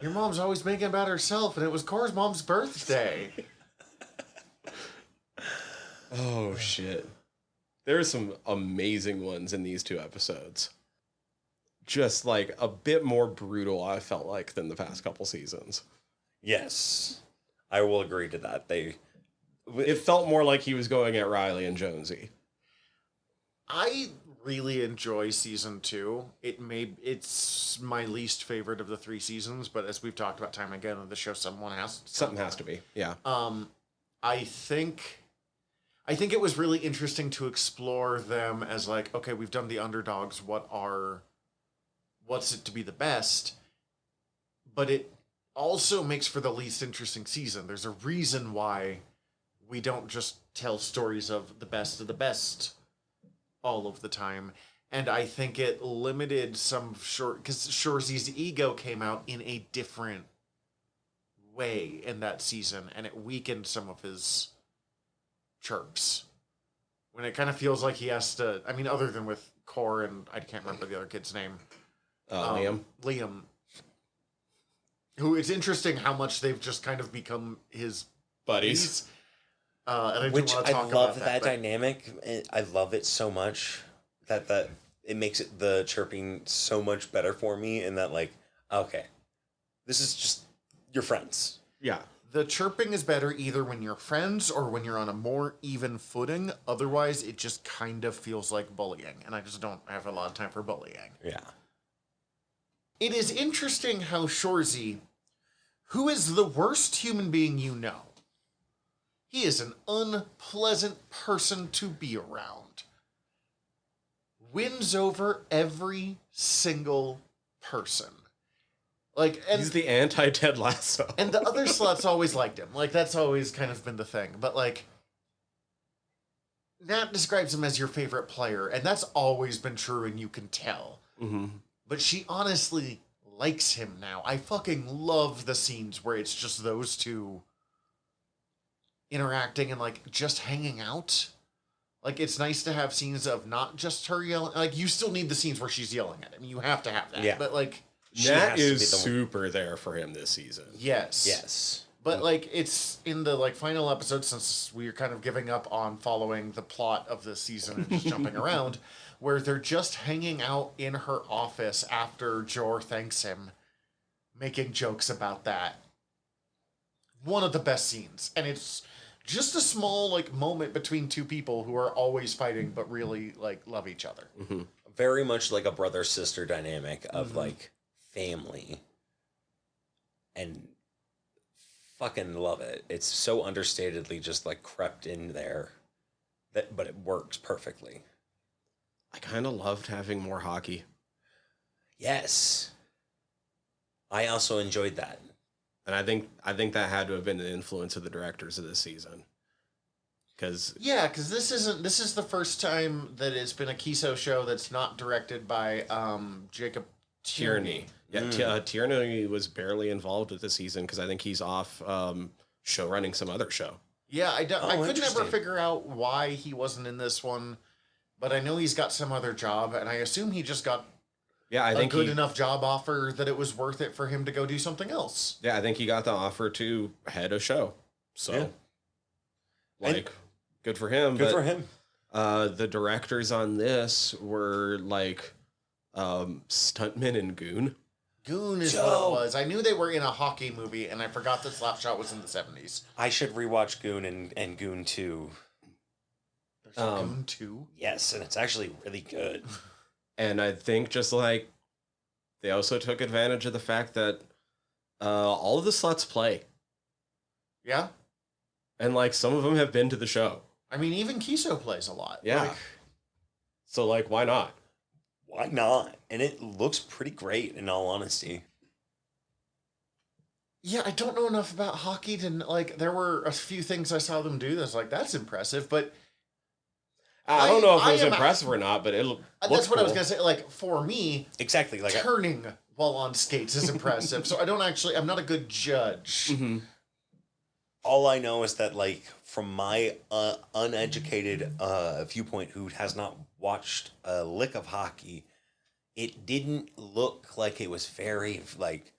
Your mom's always making about herself, and it was Cora's mom's birthday. Oh, shit. There are some amazing ones in these 2 episodes. Just, like, a bit more brutal, I felt like, than the past couple seasons. Yes, I will agree to that. It felt more like he was going at Riley and Jonesy. I really enjoy season 2. It's my least favorite of the 3 seasons, but as we've talked about time again on the show, something has to be. Yeah. I think it was really interesting to explore them as like, okay, we've done the underdogs. What's it to be the best? But it also makes for the least interesting season. There's a reason why we don't just tell stories of the best all of the time. And I think it limited some because Shoresy's ego came out in a different way in that season, and it weakened some of his chirps. When it kind of feels like he has to, I mean, other than with Core and I can't remember the other kid's name. Liam. Who, it's interesting how much they've just kind of become his buddies. Which I love that dynamic. I love it so much that it makes it the chirping so much better for me. And that like, okay, this is just your friends. Yeah. The chirping is better either when you're friends or when you're on a more even footing. Otherwise, it just kind of feels like bullying. And I just don't have a lot of time for bullying. Yeah. It is interesting how Shoresy, who is the worst human being you know, he is an unpleasant person to be around, wins over every single person. Like, and he's the anti-Ted Lasso. And the other sluts always liked him. Like, that's always kind of been the thing. But, like, Nat describes him as your favorite player, and that's always been true, and you can tell. Mm-hmm. But she honestly likes him now. I fucking love the scenes where it's just those two interacting and, like, just hanging out. Like, it's nice to have scenes of not just her yelling. Like, you still need the scenes where she's yelling at him. You have to have that. Yeah. But, like... Nat is super there for him this season. Yes. But, like, it's in the, like, final episode, since we're kind of giving up on following the plot of this season and just jumping around, where they're just hanging out in her office after Jor thanks him, making jokes about that. One of the best scenes. And it's just a small, like, moment between two people who are always fighting but really, like, love each other. Mm-hmm. Very much like a brother-sister dynamic of, like, family. And fucking love it. It's so understatedly just, like, crept in there. But it works perfectly. I kind of loved having more hockey. Yes. I also enjoyed that. And I think that had to have been the influence of the directors of this season. Because this is the first time that it's been a Kiso show that's not directed by Jacob Tierney. Yeah, Tierney was barely involved with the season because I think he's off show running some other show. Yeah, I could never figure out why he wasn't in this one, but I know he's got some other job, and I assume he just got I think a good enough job offer that it was worth it for him to go do something else. Yeah, I think he got the offer to head a show. So, good for him. Good for him. The directors on this were like Stuntman and Goon. Goon is what it was. I knew they were in a hockey movie, and I forgot that Slapshot was in the 70s. I should rewatch Goon and Goon 2. There's Goon 2? Yes, and it's actually really good. And I think just like they also took advantage of the fact that all of the sluts play. Yeah? And like some of them have been to the show. I mean, even Kiso plays a lot. Yeah. So like, why not? Why not? And it looks pretty great, in all honesty. Yeah, I don't know enough about hockey to, like, there were a few things I saw them do that's like, that's impressive, but... I don't know if it was impressive or not, but it looked that's what cool. I was going to say. Like, for me, exactly, like turning while on skates is impressive. So I'm not a good judge. Mm-hmm. All I know is that, like, from my uneducated viewpoint, who has not watched a lick of hockey, it didn't look like it was very, like,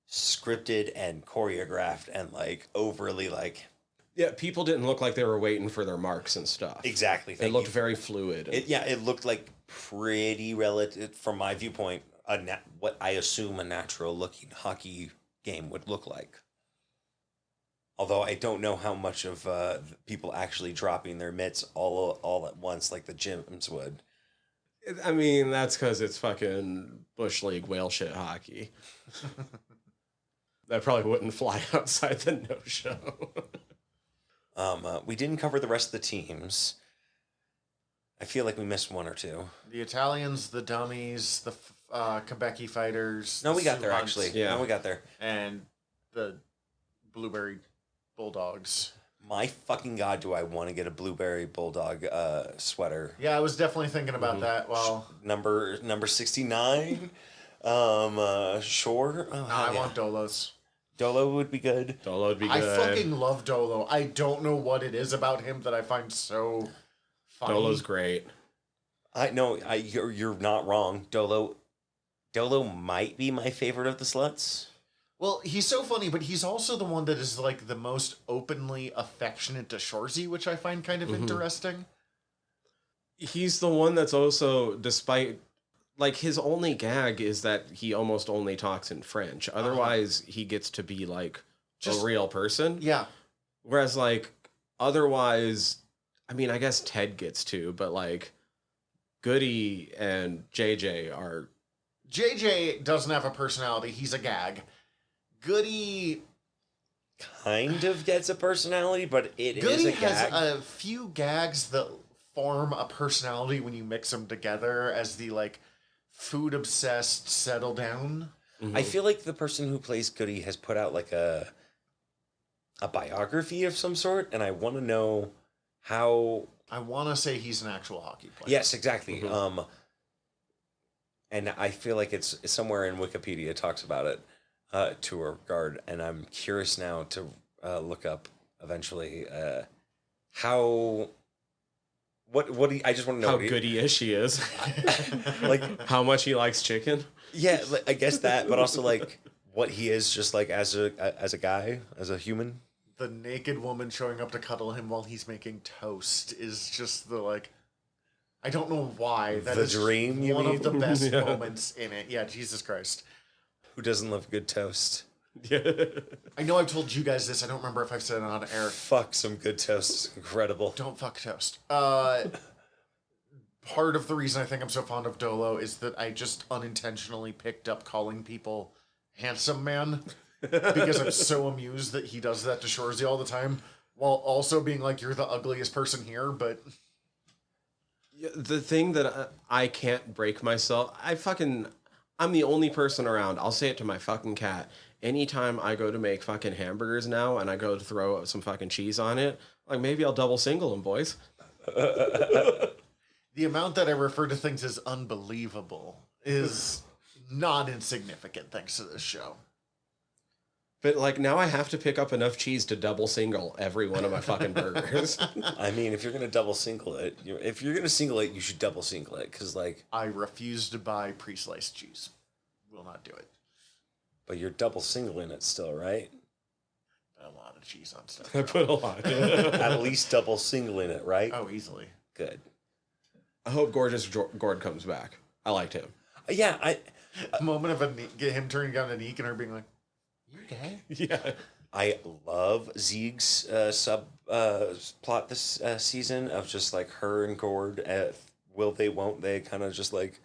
scripted and choreographed and, like, overly, like... Yeah, people didn't look like they were waiting for their marks and stuff. Exactly. It looked very fluid. It looked like pretty relative, from my viewpoint, what I assume a natural-looking hockey game would look like. Although I don't know how much of people actually dropping their mitts all at once like the gyms would. I mean, that's because it's fucking Bush League whale shit hockey. That probably wouldn't fly outside the no-show. We didn't cover the rest of the teams. I feel like we missed one or two. The Italians, the dummies, the Quebec fighters. No, the we got there Sioux actually. Hunts, Yeah, no, we got there. and the Blueberry Bulldogs. My fucking god, do I want to get a Blueberry Bulldog sweater? Yeah, I was definitely thinking about that. Well, Number 69. Sure. Oh, I want Dolos. Dolo would be good. Dolo would be I good. fucking love Dolo. I don't know what it is about him that I find so funny. Dolo's great. I know. You're not wrong. Dolo might be my favorite of the sluts. Well, he's so funny, but he's also the one that is like the most openly affectionate to Shoresy, which I find kind of interesting. He's the one that's also, despite, like, his only gag is that he almost only talks in French. Otherwise, he gets to be, like, just a real person. Yeah. Whereas, like, otherwise, I mean, I guess Ted gets to, but, like, Goody and JJ are... JJ doesn't have a personality. He's a gag. Goody kind of gets a personality, but it Goody is a has gag. a few gags that form a personality when you mix them together as the like food obsessed settle down. Mm-hmm. I feel like the person who plays Goody has put out like a biography of some sort, and I want to know how. I want to say he's an actual hockey player. Yes, exactly. And I feel like it's somewhere in Wikipedia it talks about it. To a regard, and I'm curious now to look up eventually how what do you, I just want to know how what goody-ish he is. like how much he likes chicken. yeah, like, I guess that, but also like what he is just like as a guy, as a human. The naked woman showing up to cuddle him while he's making toast is just the like. I don't know why. That The is dream, you one mean? of the best Yeah. moments in it. Yeah, Jesus Christ. Who doesn't love good toast? Yeah. I know I've told you guys this. I don't remember if I've said it on air. Fuck some good toast. It's incredible. Don't fuck toast. Part of the reason I think I'm so fond of Dolo is that I just unintentionally picked up calling people handsome man because I'm so amused that he does that to Shoresy all the time while also being like, you're the ugliest person here, but... The thing that I can't break myself, I'm the only person around. I'll say it to my fucking cat. Anytime I go to make fucking hamburgers now and I go to throw some fucking cheese on it, like maybe I'll double single them, boys. The amount that I refer to things as unbelievable is not insignificant thanks to this show. But like now I have to pick up enough cheese to double single every one of my fucking burgers. I mean, if you're gonna double single it, if you're gonna single it, you should double single it because like. I refuse to buy pre-sliced cheese. Will not do it. But you're double singling it still, right? A lot of cheese on stuff. I put a lot. At least double singling it, right? Oh, easily. Good. I hope Gorgeous Gord comes back. I liked him. Yeah, A moment of get him turning down a Neek and her being like, "You're gay." Yeah. I love Zeeg's plot this season of just like her and Gord. Will they? Won't they? Kind of just like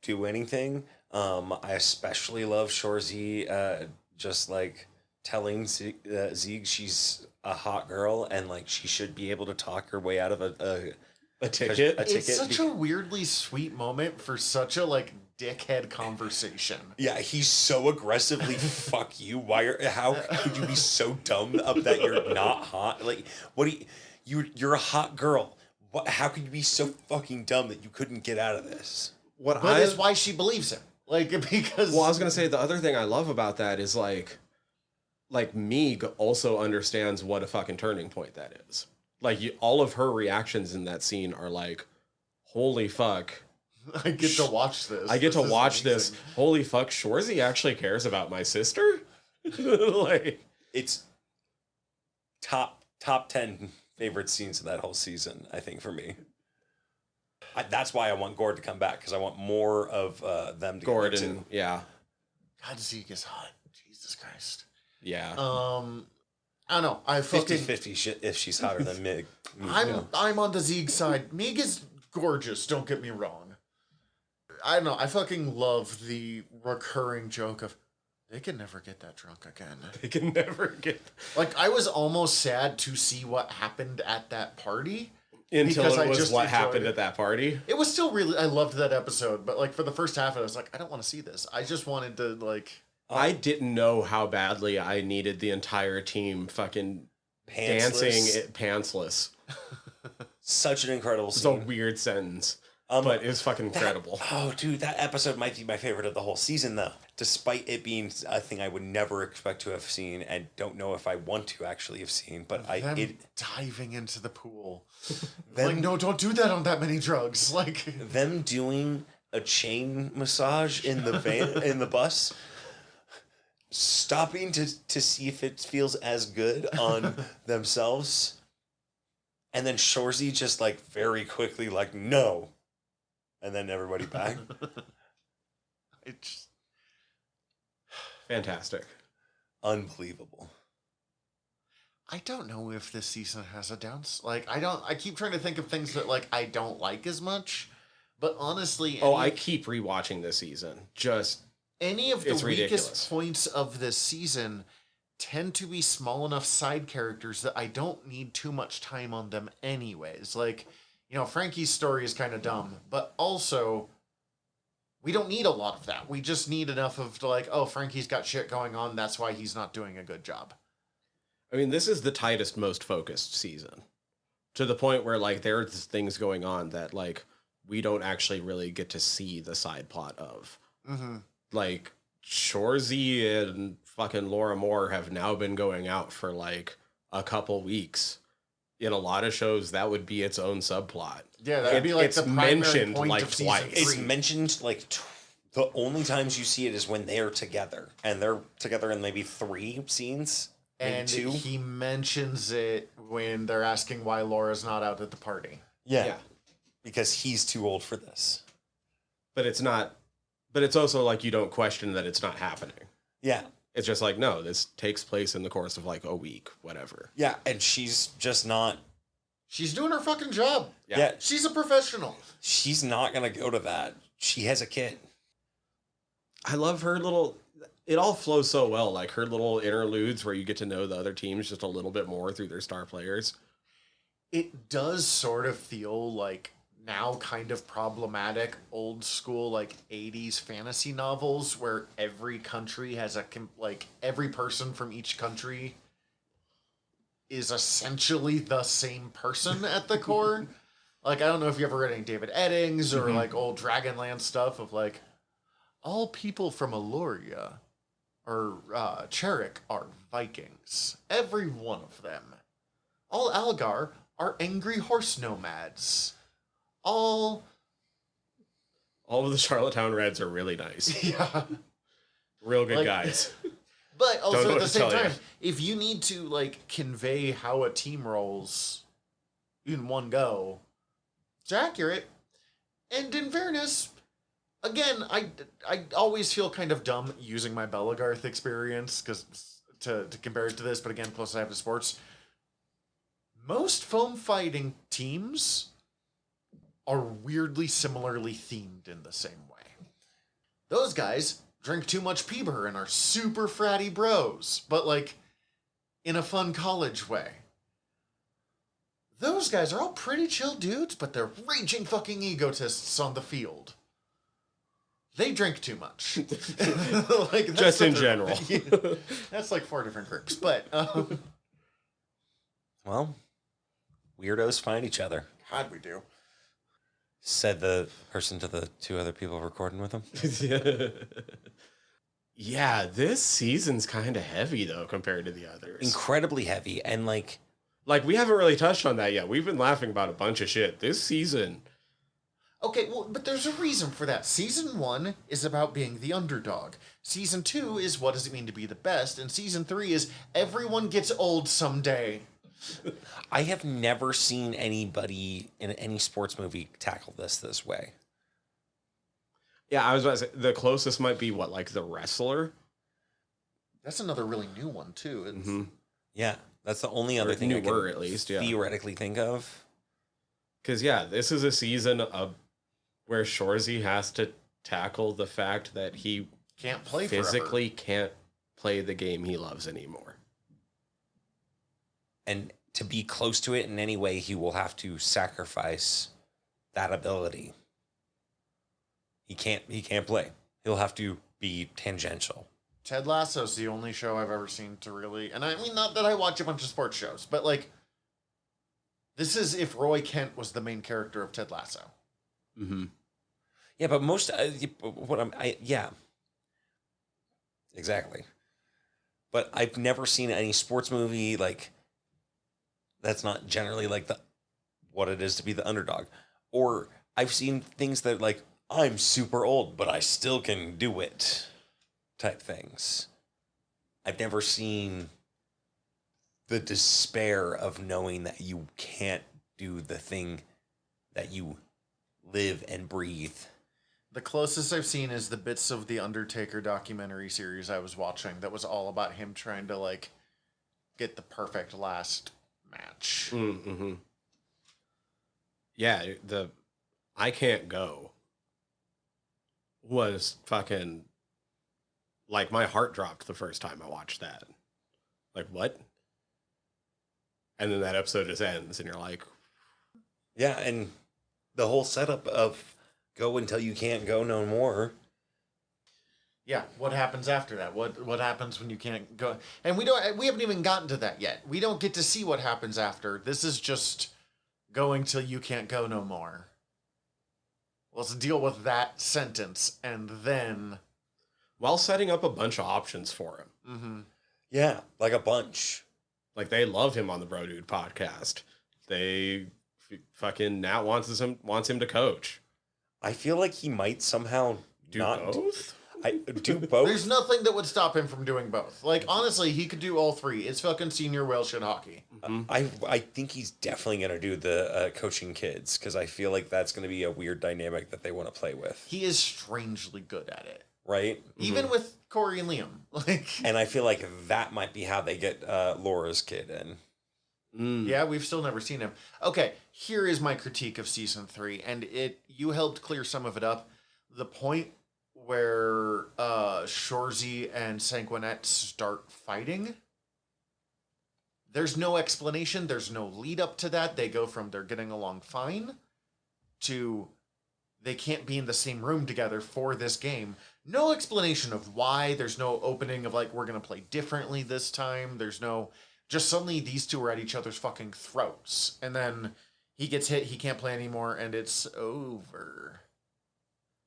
do anything. I especially love Shoresy just like telling Zeeg she's a hot girl and like she should be able to talk her way out of a ticket. It's such a weirdly sweet moment for such a like dickhead conversation. Yeah, he's so aggressively fuck you. How could you be so dumb up that you're not hot? Like, what do you're a hot girl. How could you be so fucking dumb that you couldn't get out of this? But that's why she believes him. Like, because... Well, I was going to say, the other thing I love about that is, like Meeg also understands what a fucking turning point that is. Like, all of her reactions in that scene are like, holy fuck. I get to watch this. I get This to is watch amazing. this. Holy fuck, Shoresy actually cares about my sister? Like, It's top 10 favorite scenes of that whole season, I think, for me. That's why I want Gord to come back, because I want more of them together, Gordon, too. yeah. God, Zeke is hot. Jesus Christ. Yeah. I don't know. I fucking 50-50 if she's hotter than Mig. I'm on the Zeeg side. Meg is gorgeous, don't get me wrong. I don't know. I fucking love the recurring joke of they can never get that drunk again. They can never get Like, I was almost sad to see what happened at that party. until because it I was just what enjoyed happened it. at that party. It was still really, I loved that episode, but like for the first half, I was like, I don't want to see this. I just wanted to like. I didn't know how badly I needed the entire team fucking dancing pantsless. Such an incredible It's scene. a weird sentence, but it was fucking incredible. Dude, that episode might be my favorite of the whole season, though. Despite it being a thing I would never expect to have seen, and don't know if I want to actually have seen, but diving into the pool. Like, no, don't do that on that many drugs. Like them doing a chain massage in the van in the bus, stopping to see if it feels as good on themselves, and then Shoresy just like very quickly like no, and then everybody back. It's Fantastic. Unbelievable. I don't know if this season has a downs. Like, I keep trying to think of things that like I don't like as much, but honestly, I keep rewatching this season. Just any of the it's weakest ridiculous. points of this season tend to be small enough side characters that I don't need too much time on them anyways. Like, you know, Frankie's story is kind of dumb, but also we don't need a lot of that. We just need enough of like, oh, Frankie's got shit going on, that's why he's not doing a good job. I mean, this is the tightest, most focused season. To the point where like there's things going on that like we don't actually really get to see the side plot of. Mm-hmm. Like Shoresy and fucking Laura Moore have now been going out for like a couple weeks. In a lot of shows, that would be its own subplot. Yeah, that'd be like it's the primary mentioned point like of season twice. It's 3. mentioned like the only times you see it is when they're together, and they're together in maybe 3 scenes, maybe And 2. he mentions it when they're asking why Laura's not out at the party. Yeah, because he's too old for this. But it's not. But it's also like you don't question that it's not happening. Yeah. It's just like, no, this takes place in the course of like a week, whatever. Yeah, and she's just not. She's doing her fucking job. Yeah. She's a professional. She's not going to go to that. She has a kid. I love her little. It all flows so well. Like her little interludes where you get to know the other teams just a little bit more through their star players. It does sort of feel like now kind of problematic old school like 80s fantasy novels where every country has like every person from each country is essentially the same person at the core. Like, I don't know if you ever read any David Eddings or like old Dragonland stuff of like all people from Eloria or Cherik are Vikings. Every one of them. All Algar are angry horse nomads. All of the Charlottetown Reds are really nice. Yeah. Real good Like- guys. But Don't know also at what the to same tell ya. time, if you need to like convey how a team rolls in one go, it's accurate. And in fairness, again, I always feel kind of dumb using my Belagarth experience because to compare it to this, but again, close I have to sports. Most foam fighting teams are weirdly similarly themed in the same way. Those guys drink too much PBR and are super fratty bros, but like in a fun college way. Those guys are all pretty chill dudes, but they're raging fucking egotists on the field. They drink too much. Like, that's Just in what they're- general. Yeah. That's like 4 different groups, but Well, weirdos find each other, God, we do. said the person to the 2 other people recording with him. Yeah, this season's kind of heavy though compared to the others. Incredibly heavy, and like Like we haven't really touched on that yet. We've been laughing about a bunch of shit this season. Okay, well, but there's a reason for that. Season 1 is about being the underdog. Season 2 is what does it mean to be the best, and Season 3 is everyone gets old someday. I have never seen anybody in any sports movie tackle this way. Yeah, I was about to say the closest might be what, like The Wrestler? That's another really new one, too. It's, Mhm. Yeah, That's the only other Or thing I can newer, at least, yeah. theoretically think of. Because, yeah, this is a season of where Shoresy has to tackle the fact that he Can't play physically can't play the game he loves anymore. And to be close to it in any way, he will have to sacrifice that ability. He can't play. He'll have to be tangential. Ted Lasso's the only show I've ever seen to really, and I mean, not that I watch a bunch of sports shows, but like, this is if Roy Kent was the main character of Ted Lasso. Mm-hmm. Yeah, but most yeah, exactly. But I've never seen any sports movie like that's not generally like what it is to be the underdog. Or I've seen things that like I'm super old, but I still can do it type things. I've never seen the despair of knowing that you can't do the thing that you live and breathe. The closest I've seen is the bits of the Undertaker documentary series I was watching that was all about him trying to like get the perfect last match. Mm-hmm. Yeah, the I Can't Go was fucking like my heart dropped the first time I watched that. Like, what? And then that episode just ends and you're like, yeah, and the whole setup of go until you can't go no more. Yeah, what happens after that? What happens when you can't go? And we haven't even gotten to that yet. We don't get to see what happens after. This is just going till you can't go no more. Let's deal with that sentence and then while setting up a bunch of options for him. Mm-hmm. Yeah, like a bunch. Like they love him on the Bro Dude podcast. They fucking Nat wants him to coach. I feel like he might somehow Do both? I do both. There's nothing that would stop him from doing both. Like, honestly, he could do all three. It's fucking senior whale shit hockey. Mm-hmm. I think he's definitely going to do the coaching kids because I feel like that's going to be a weird dynamic that they want to play with. He is strangely good at it. Right? Even with Corey and Liam. Like, and I feel like that might be how they get Laura's kid in. Yeah, we've still never seen him. Okay, here is my critique of season 3, and you helped clear some of it up. The point where Shoresy and Sanguinet start fighting, there's no explanation, there's no lead up to that. They go from they're getting along fine to they can't be in the same room together for this game. No explanation of why. There's no opening of like, we're going to play differently this time. There's no... Just suddenly these two are at each other's fucking throats. And then he gets hit, he can't play anymore, and it's over.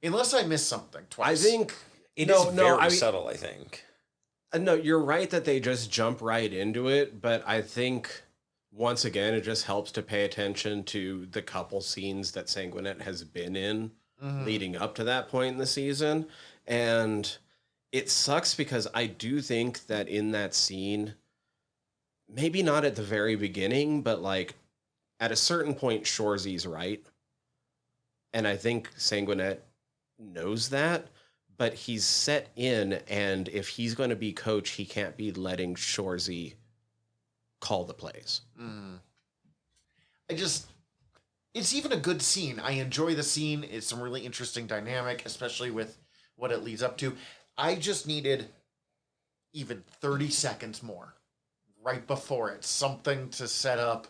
Unless I missed something twice. I think... It is very subtle, I think. No, you're right that they just jump right into it, but I think, once again, it just helps to pay attention to the couple scenes that Sanguinet has been in leading up to that point in the season. And it sucks because I do think that in that scene... Maybe not at the very beginning, but like at a certain point, Shoresy's right. And I think Sanguinet knows that, but he's set in. And if he's going to be coach, he can't be letting Shoresy call the plays. It's even a good scene. I enjoy the scene. It's some really interesting dynamic, especially with what it leads up to. I just needed even 30 seconds more. Right before it, something to set up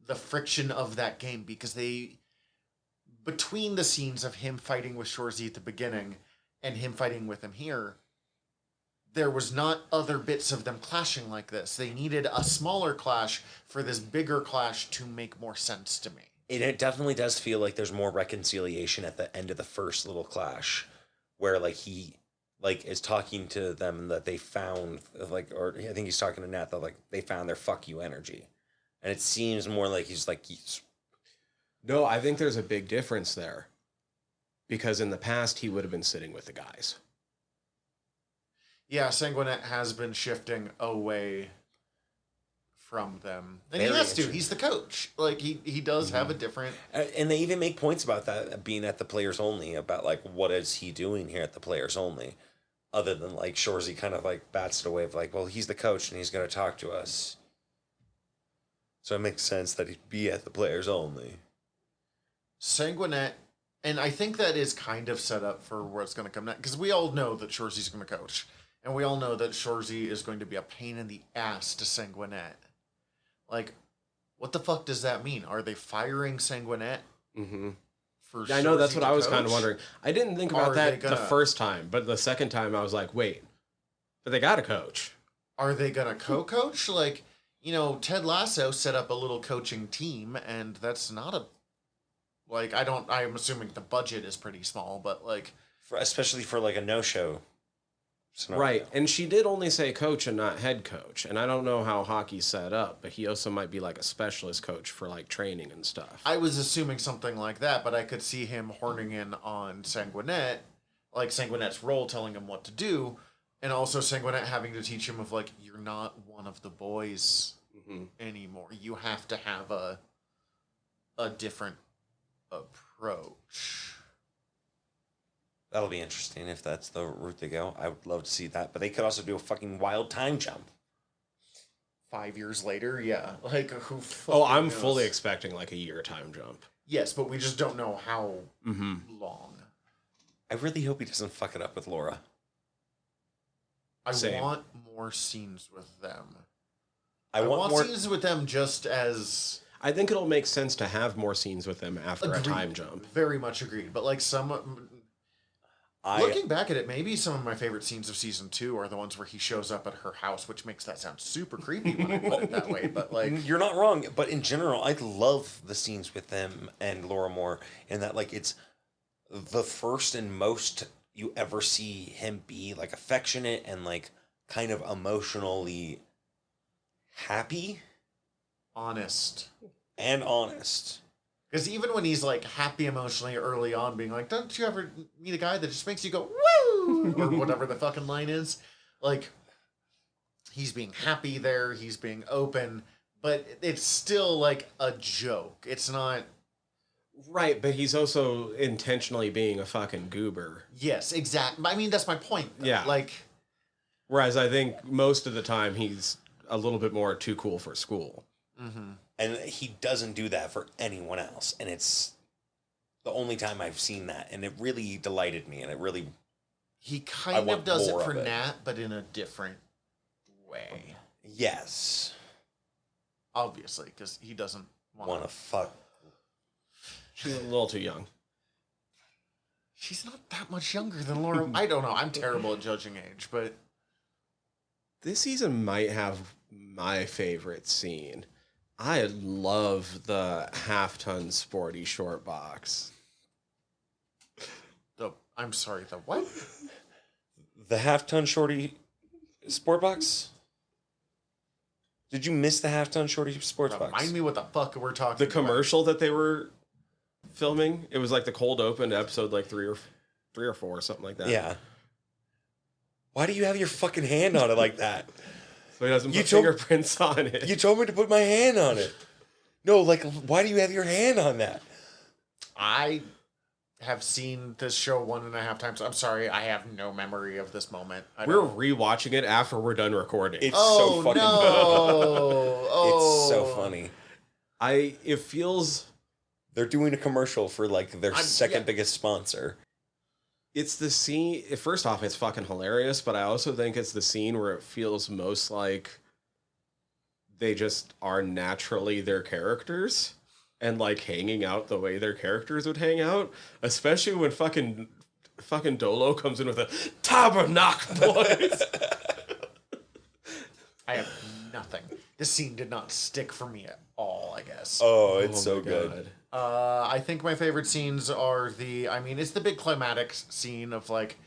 the friction of that game, because between the scenes of him fighting with Shoresy at the beginning and him fighting with him here, there was not other bits of them clashing like this. They needed a smaller clash for this bigger clash to make more sense to me. It definitely does feel like there's more reconciliation at the end of the first little clash, where like he is talking to them that they found, or I think he's talking to Nat that like they found their fuck you energy, and it seems more like he's. No, I think there's a big difference there, because in the past he would have been sitting with the guys. Yeah, Sanguinet has been shifting away from them, and Very he has to. He's the coach. Like he does have a different. And they even make points about that being at the players only, about like what is he doing here at the players only. Other than like Shoresy kind of like bats it away of like, well, he's the coach and he's going to talk to us. So it makes sense that he'd be at the players only. Sanguinet, and I think that is kind of set up for what's going to come next, because we all know that Shoresy's going to coach, and we all know that Shoresy is going to be a pain in the ass to Sanguinet. Like, what the fuck does that mean? Are they firing Sanguinet? Mm-hmm. For I know, that's Shoresy what to I was coach? kind of wondering. I didn't think about Are they that gonna- the first time, but the second time I was like, wait, but they got a coach. Are they going to co-coach? Like, Ted Lasso set up a little coaching team, and that's not a... Like, I'm assuming the budget is pretty small, but, like... Especially for, like, a no-show scenario. Right, and she did only say coach and not head coach, and I don't know how hockey's set up, but he also might be, like, a specialist coach for, like, training and stuff. I was assuming something like that, but I could see him horning in on Sanguinet, like Sanguinet's role, telling him what to do, and also Sanguinet having to teach him of, like, you're not one of the boys anymore. You have to have a different approach. That'll be interesting if that's the route they go. I would love to see that. But they could also do a fucking wild time jump. 5 years later, yeah. Like, who fucking Oh, I'm knows? fully expecting, like, a year time jump. Yes, but we just don't know how long. I really hope he doesn't fuck it up with Laura. Same. I want more scenes with them. I want more scenes with them just as... I think it'll make sense to have more scenes with them after a time jump. Very much agreed. But, like, looking back at it, maybe some of my favorite scenes of season 2 are the ones where he shows up at her house, which makes that sound super creepy when I put it that way. But, like... You're not wrong. But in general, I love the scenes with them and Laura Moore in that, like, it's the first and most you ever see him be, like, affectionate and, like, kind of emotionally happy. Honest. And honest. Because even when he's, like, happy emotionally early on, being like, don't you ever meet a guy that just makes you go, woo! Or whatever the fucking line is. Like, he's being happy there, he's being open, but it's still, like, a joke. It's not... Right, but he's also intentionally being a fucking goober. Yes, exactly. I mean, that's my point, though. Yeah. Like... Whereas I think most of the time he's a little bit more too cool for school. Mm-hmm. And he doesn't do that for anyone else. And it's the only time I've seen that. And it really delighted me. And it really... He kind of want does it more for of it. Nat, but in a different way. Yes. Obviously, because he doesn't Want to fuck. She's a little too young. She's not that much younger than Laura. I don't know. I'm terrible at judging age, but... This season might have my favorite scene. I love the half-ton sporty short box. I'm sorry, the what? The half-ton shorty sport box? Did you miss the half-ton shorty sports box? Remind me what the fuck we're talking The about. commercial that they were filming, it was like the cold open to episode like three or four, something like that. Yeah. Why do you have your fucking hand on it like that? So he doesn't You put told- fingerprints on it. You told me to put my hand on it. No, like, why do you have your hand on that? I have seen this show 1.5 times. I'm sorry, I have no memory of this moment. We're rewatching it after we're done recording. It's so fucking funny. Oh, It's so funny. It feels... They're doing a commercial for, like, their second yeah. biggest sponsor. It's the scene... First off, it's fucking hilarious, but I also think it's the scene where it feels most like they just are naturally their characters and, like, hanging out the way their characters would hang out. Especially when fucking Dolo comes in with a tabernacle, boys. I have nothing. This scene did not stick for me at all, I guess. Oh, it's so my good. God. I think my favorite scenes are it's the big climatic scene of, like,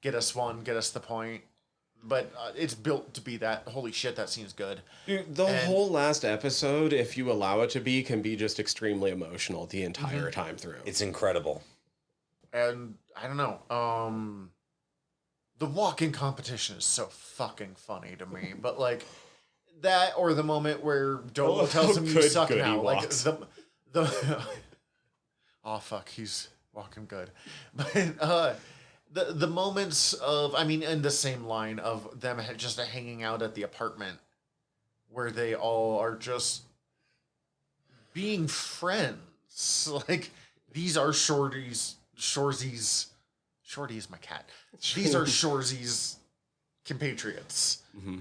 get us one, get us the point. But it's built to be that. Holy shit, that scene's good. Dude, the whole last episode, if you allow it to be, can be just extremely emotional the entire time through. It's incredible. And, I don't know, the walking competition is so fucking funny to me. But, like, that or the moment where Dolo tells him you good suck he now. Like, walks. oh, fuck, he's walking good. But, the moments of, in the same line of them just hanging out at the apartment where they all are just being friends. Like, these are Shoresy's. Shorty is my cat. These are Shoresy's compatriots. Mm-hmm.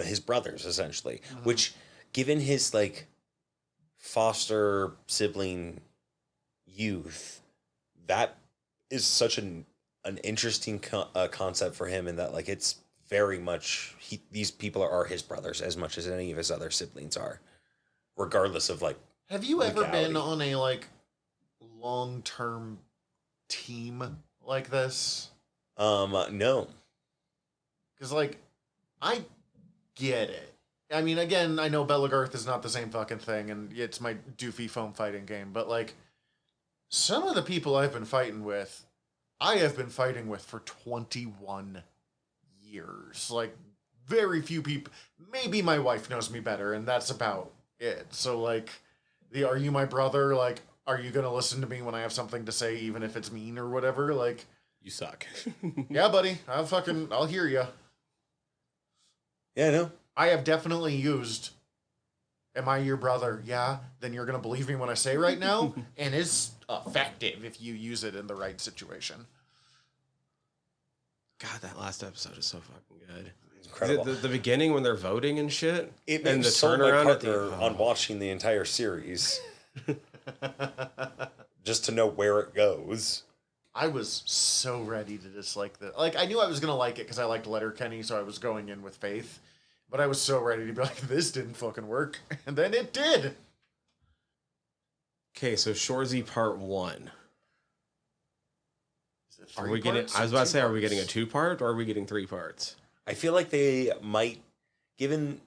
His brothers, essentially. Which, given his, like, foster sibling youth, that is such an interesting concept for him, in that, like, it's very much these people are his brothers as much as any of his other siblings are, regardless of, like, have you ever legality. been on a like long-term team like this? No. Because like I get it. I mean, again, I know Belagarth is not the same fucking thing, and it's my doofy foam fighting game, but like some of the people I've been fighting with, I have been fighting with for 21 years. Like, very few people. Maybe my wife knows me better, and that's about it. So, like, are you my brother? Like, are you gonna listen to me when I have something to say, even if it's mean or whatever? Like, You suck. yeah, buddy, I'll hear you. Yeah, no. I have definitely used, am I your brother? Yeah, then you're gonna believe me when I say right now, and it's effective if you use it in the right situation. God, that last episode is so fucking good. Incredible. The beginning when they're voting and shit, It and the sold my turnaround at the partner on watching the entire series, just to know where it goes. I was so ready to dislike this. Like, I knew I was gonna like it because I liked Letterkenny, so I was going in with faith. But I was so ready to be like, this didn't fucking work, and then it did. Okay, so Shoresy Part 1. Is it Are three we getting? parts I was or about to two say, are we parts? getting a 2-part or are we getting 3 parts? I feel like they might, given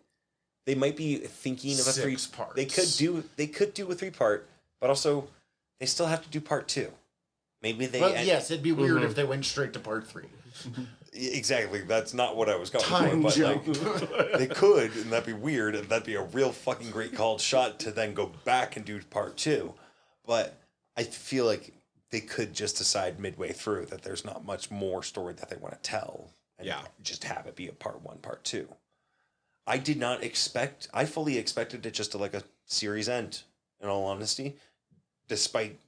they might be thinking of a 6 parts? They could do a 3-part, but also they still have to do part 2. Maybe they. But yes, it'd be weird if they went straight to part 3. Exactly. That's not what I was going Time for. jump. But like, they could, and that'd be weird, and that'd be a real fucking great called shot to then go back and do part 2. But I feel like they could just decide midway through that there's not much more story that they want to tell, and just have it be a part 1, part 2. I did not expect. I fully expected it just to like a series end. In all honesty, despite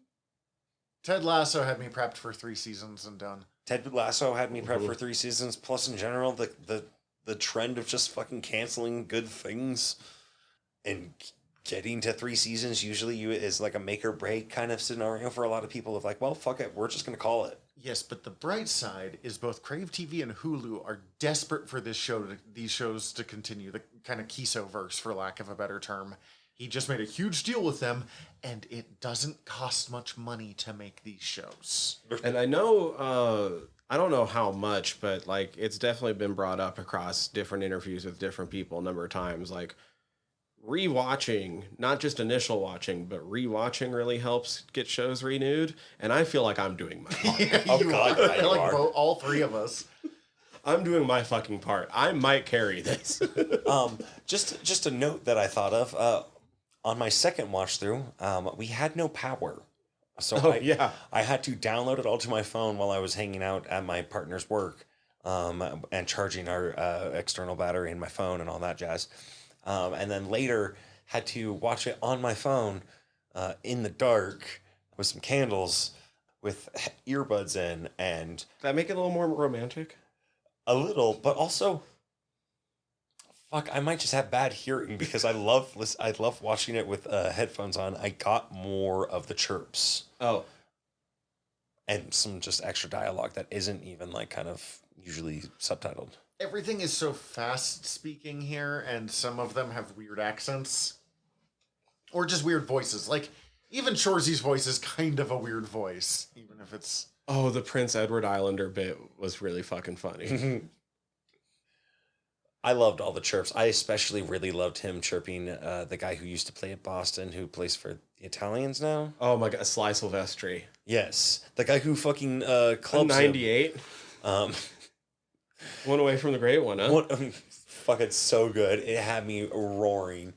Ted Lasso had me prepped for 3 seasons and done. Ted Lasso had me prepped for 3 seasons. Plus, in general, the trend of just fucking canceling good things and getting to 3 seasons usually is like a make or break kind of scenario for a lot of people. Of like, well, fuck it, we're just gonna call it. Yes, but the bright side is both Crave TV and Hulu are desperate for these shows to continue, the kind of Kiso-verse, for lack of a better term. He just made a huge deal with them, and it doesn't cost much money to make these shows. And I know, I don't know how much, but like it's definitely been brought up across different interviews with different people a number of times. Like rewatching, not just initial watching, but rewatching really helps get shows renewed. And I feel like I'm doing my part. Yeah, Oh, you God, are. yeah, you Like are. all 3 of us. I'm doing my fucking part. I might carry this. Just a note that I thought of. On my second watch through, we had no power. So I had to download it all to my phone while I was hanging out at my partner's work, and charging our external battery in my phone and all that jazz. And then later had to watch it on my phone in the dark with some candles with earbuds in, and Does that make it a little more romantic? a little, but also fuck, I might just have bad hearing because I love watching it with headphones on. I got more of the chirps. Oh, And some just extra dialogue that isn't even like kind of usually subtitled. Everything is so fast speaking here, and some of them have weird accents. Or just weird voices. Like, even Shoresy's voice is kind of a weird voice, even if it's... oh, the Prince Edward Islander bit was really fucking funny. I loved all the chirps. I especially really loved him chirping the guy who used to play at Boston, who plays for the Italians now. Oh my god, Sly Silvestri. Yes, the guy who fucking clubs 98. him. One away from the great one, huh? Fucking so good. It had me roaring.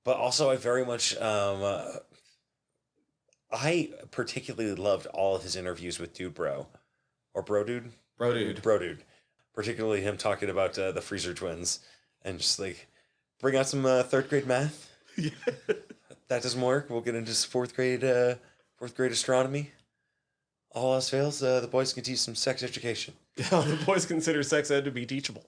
But also, I very much I particularly loved all of his interviews with Dude Bro or Bro Dude. Bro dude. Bro Dude. Particularly him talking about the Freezer twins and just like bring out some 3rd grade math. that doesn't work. We'll get into fourth grade astronomy. All else fails, the boys can teach some sex education. Yeah, the boys consider sex ed to be teachable.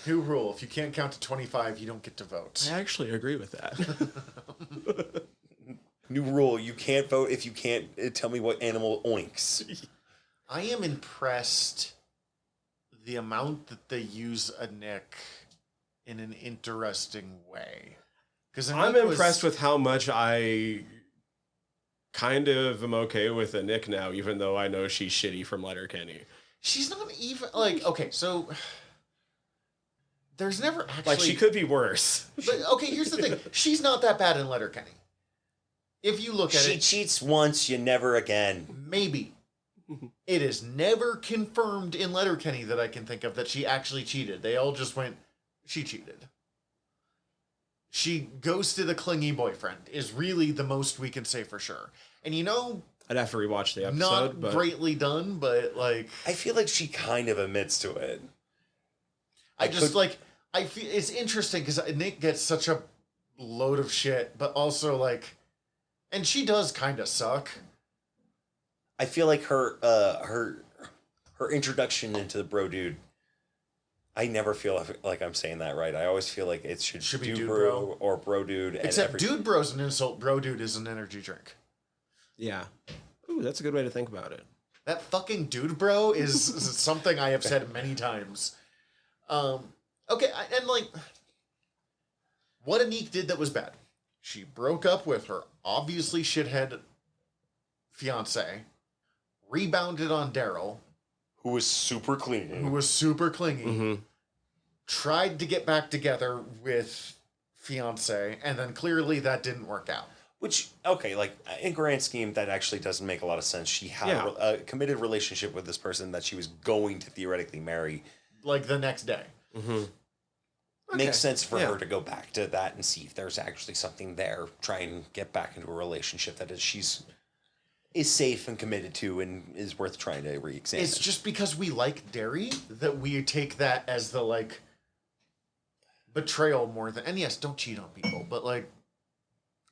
New rule: if you can't count to 25, you don't get to vote. I actually agree with that. New rule: you can't vote if you can't tell me what animal oinks. I am impressed the amount that they use a Nick in an interesting way. Because I'm impressed with how much I kind of am okay with a Nick now, even though I know she's shitty from Letterkenny. She's not even like okay, so there's never actually Like she could be worse. But okay, here's the thing: she's not that bad in Letterkenny. If you look at She it, cheats once, you never again. maybe it is never confirmed in Letterkenny that I can think of that she actually cheated. They all just went, she cheated. She ghosted a clingy boyfriend is really the most we can say for sure. And you know, I'd have to rewatch the episode. not but greatly done, but like I feel like she kind of admits to it. I feel it's interesting because Nick gets such a load of shit, but also like, and she does kind of suck. I feel like her introduction into the bro dude. I never feel like I'm saying that right. I always feel like it should be dude bro or bro dude. Except dude bro's an insult. Bro dude is an energy drink. yeah. Ooh, that's a good way to think about it. That fucking dude bro is something I have said many times. Okay, and like, what Anique did that was bad. She broke up with her obviously shithead fiance, rebounded on Daryl, who was super clingy. Mm-hmm. Tried to get back together with fiance, and then clearly that didn't work out. Which, okay, like, in grand scheme, that actually doesn't make a lot of sense. She had a committed relationship with this person that she was going to theoretically marry. Like, the next day. Mm-hmm. Makes sense for her to go back to that and see if there's actually something there. Try and get back into a relationship that she's safe and committed to and is worth trying to re-examine. It's just because we like Derry that we take that as the, like, betrayal more than... And yes, don't cheat on people, but, like,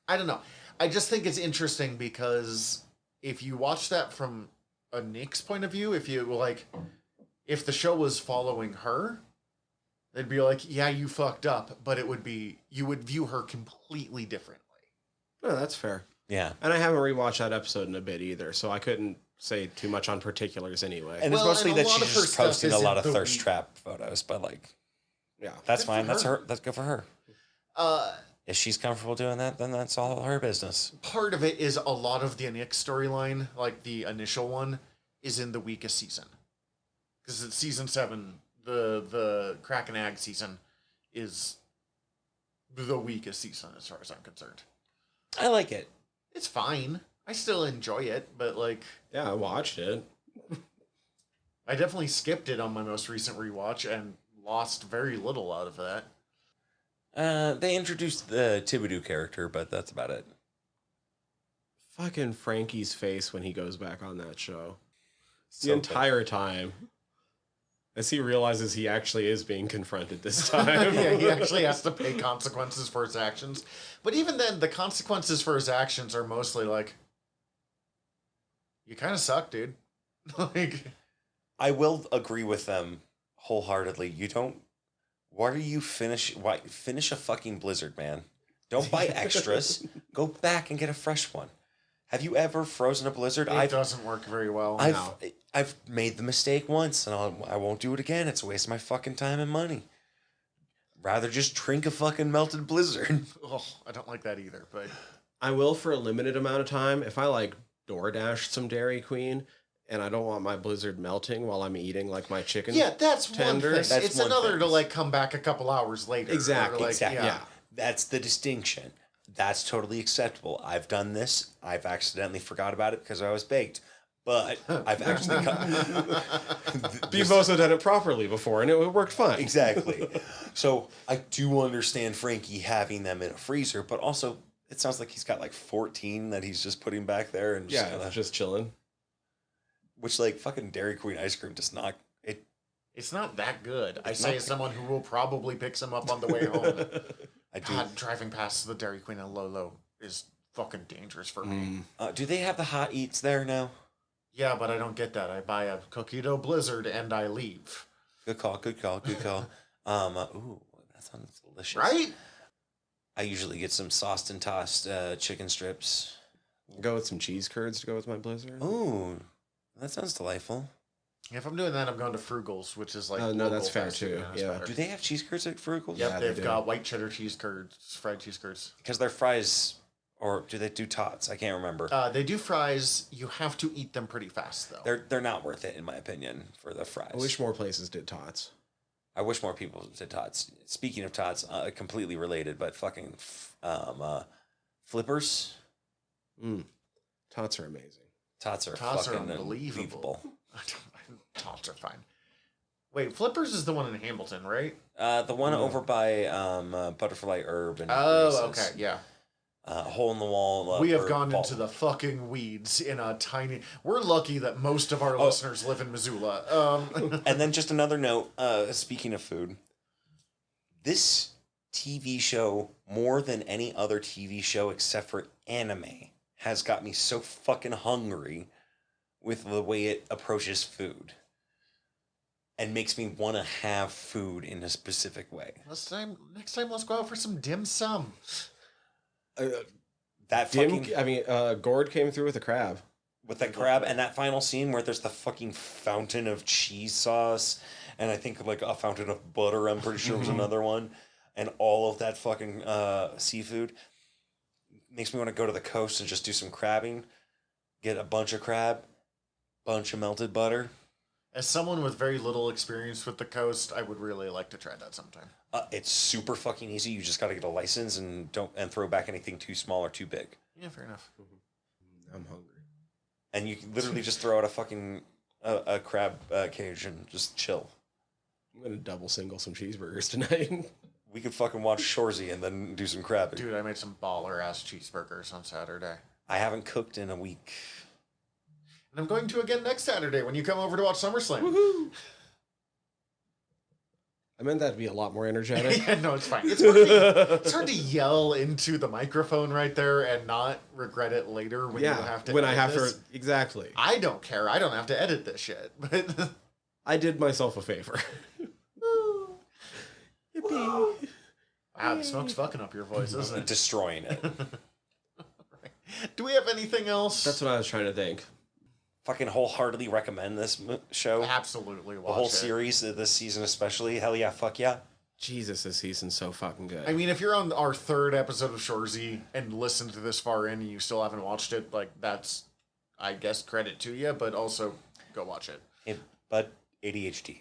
I don't know. I just think it's interesting because if you watch that from a Nick's point of view, if the show was following her, they'd be like, yeah, you fucked up, but you would view her completely differently. No, that's fair. Yeah. And I haven't rewatched that episode in a bit either, so I couldn't say too much on particulars anyway. And it's mostly that she's just posting a lot of thirst trap photos, but like, yeah, that's fine. That's her. That's good for her. If she's comfortable doing that, then that's all her business. Part of it is a lot of the Nick storyline, like the initial one, is in the weakest season. Because it's season 7, the Kraken Ag season is the weakest season as far as I'm concerned. I like it. It's fine. I still enjoy it, but like... Yeah, I watched it. I definitely skipped it on my most recent rewatch and lost very little out of that. They introduced the Thibodeau character, but that's about it. Fucking Frankie's face when he goes back on that show. So the entire time. As he realizes he actually is being confronted this time. Yeah, he actually has to pay consequences for his actions. But even then, the consequences for his actions are mostly like, you kind of suck, dude. Like, I will agree with them wholeheartedly. You don't... Why do you finish a fucking Blizzard, man? Don't buy extras. Go back and get a fresh one. Have you ever frozen a Blizzard? It doesn't work very well. I've made the mistake once, and I won't do it again. It's a waste of my fucking time and money. Rather just drink a fucking melted Blizzard. Oh, I don't like that either, but... I will for a limited amount of time. If I, like, DoorDash some Dairy Queen... and I don't want my Blizzard melting while I'm eating, like, my chicken that's tenders. one thing. It's another to, like, come back a couple hours later. Exactly. Like, exactly. Yeah. That's the distinction. That's totally acceptable. I've done this. I've accidentally forgot about it because I was baked. But I've actually... You've also done it properly before, and it worked fine. Exactly. So I do understand Frankie having them in a freezer, but also it sounds like he's got, like, 14 that he's just putting back there. And just chilling. Which, like, fucking Dairy Queen ice cream does not... It's not that good. I say as someone who will probably pick some up on the way home. God, driving past the Dairy Queen in Lolo is fucking dangerous for me. Do they have the hot eats there now? Yeah, but I don't get that. I buy a cookie dough blizzard and I leave. Good call. Ooh, that sounds delicious. Right? I usually get some sauced and tossed chicken strips. Go with some cheese curds to go with my blizzard. Ooh, that sounds delightful. If I'm doing that, I'm going to Frugals, which is like no, that's local fair fast food, too. and it's Yeah. better. Do they have cheese curds at Frugals? Yep, Yeah, they've they got white cheddar cheese curds, fried cheese curds. Because their fries, or do they do tots? I can't remember. They do fries. You have to eat them pretty fast, though. They're not worth it, in my opinion, for the fries. I wish more places did tots. I wish more people did tots. Speaking of tots, completely related, but fucking flippers. Tots are amazing. Tots are unbelievable. Tots are fine. Wait, Flippers is the one in Hamilton, right? The one over by Butterfly Herb and Oh, Reese's. okay, yeah. Hole in the wall. We have gone into the fucking weeds in a tiny... We're lucky that most of our listeners live in Missoula. And then just another note, speaking of food, this TV show, more than any other TV show except for anime, has got me so fucking hungry with the way it approaches food. And makes me want to have food in a specific way. Next time, let's go out for some dim sum. Gord came through with a crab. With that crab and that final scene where there's the fucking fountain of cheese sauce and I think like a fountain of butter, I'm pretty sure was another one. And all of that fucking seafood makes me want to go to the coast and just do some crabbing. Get a bunch of crab, bunch of melted butter. As someone with very little experience with the coast, I would really like to try that sometime. It's super fucking easy. You just got to get a license and don't throw back anything too small or too big. Yeah, fair enough. I'm hungry. And you can literally just throw out a fucking a crab cage and just chill. I'm gonna double single some cheeseburgers tonight. We could fucking watch Shoresy and then do some crabbing. Dude, I made some baller ass cheeseburgers on Saturday. I haven't cooked in a week. And I'm going to again next Saturday when you come over to watch SummerSlam. Woohoo! I meant that to be a lot more energetic. Yeah, no, it's fine. It's hard to yell into the microphone right there and not regret it later when you have to edit this. Exactly. I don't care. I don't have to edit this shit. But I did myself a favor. wow, the smoke's fucking up your voice, isn't it? Destroying it. Do we have anything else? That's what I was trying to think. Fucking wholeheartedly recommend this show. Absolutely watch the whole it. series, this season especially. Hell yeah, fuck yeah. Jesus, this season's so fucking good. I mean, if you're on our third episode of Shoresy and listened to this far in and you still haven't watched it, like, that's, I guess, credit to you, but also go watch it. But ADHD.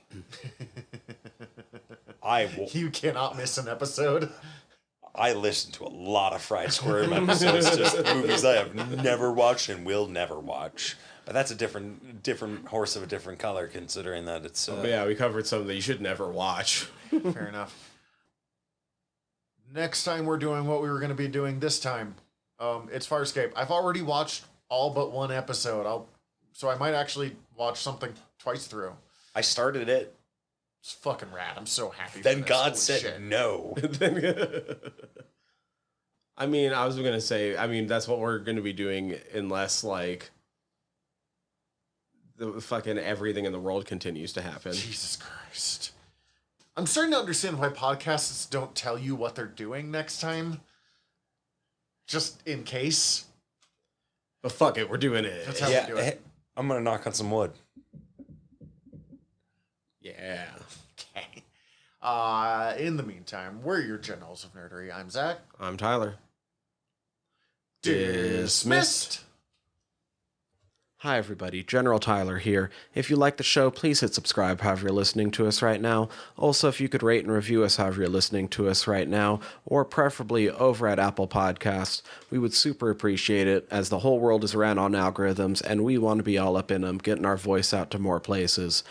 You cannot miss an episode. I listen to a lot of Fried Squirm episodes, just movies I have never watched and will never watch. But that's a different horse of a different color, considering that it's... But yeah, we covered some that you should never watch. Fair enough. Next time we're doing what we were going to be doing this time. It's Farscape. I've already watched all but one episode. So I might actually watch something twice through. I started it. It's fucking rad. I'm so happy. Then for this. God Holy said shit. no. I mean, I was going to say, that's what we're going to be doing unless, like, the fucking everything in the world continues to happen. Jesus Christ. I'm starting to understand why podcasts don't tell you what they're doing next time. Just in case. But fuck it, we're doing it. That's how we do it. Hey, I'm going to knock on some wood. Yeah. Okay. In the meantime, we're your generals of nerdery. I'm Zach. I'm Tyler. Dismissed. Hi everybody, General Tyler here. If you like the show, please hit subscribe however you're listening to us right now. Also, if you could rate and review us however you're listening to us right now, or preferably over at Apple Podcasts, we would super appreciate it, as the whole world is ran on algorithms, and we want to be all up in them, getting our voice out to more places.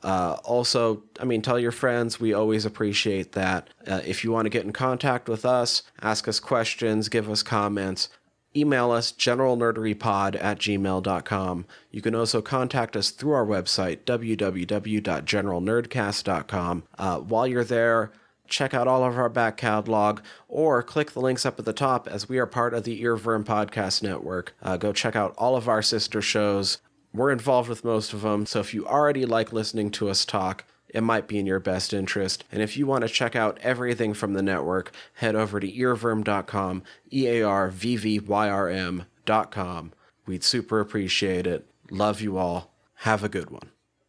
Also, tell your friends. We always appreciate that. If you want to get in contact with us, ask us questions, give us comments, email us generalnerderypod@gmail.com. You can also contact us through our website, www.generalnerdcast.com. While you're there, check out all of our back catalog, or click the links up at the top as we are part of the Earworm Podcast Network. Go check out all of our sister shows. We're involved with most of them, so if you already like listening to us talk, it might be in your best interest. And if you want to check out everything from the network, head over to earworm.com, EARVVYRM.com. We'd super appreciate it. Love you all. Have a good one.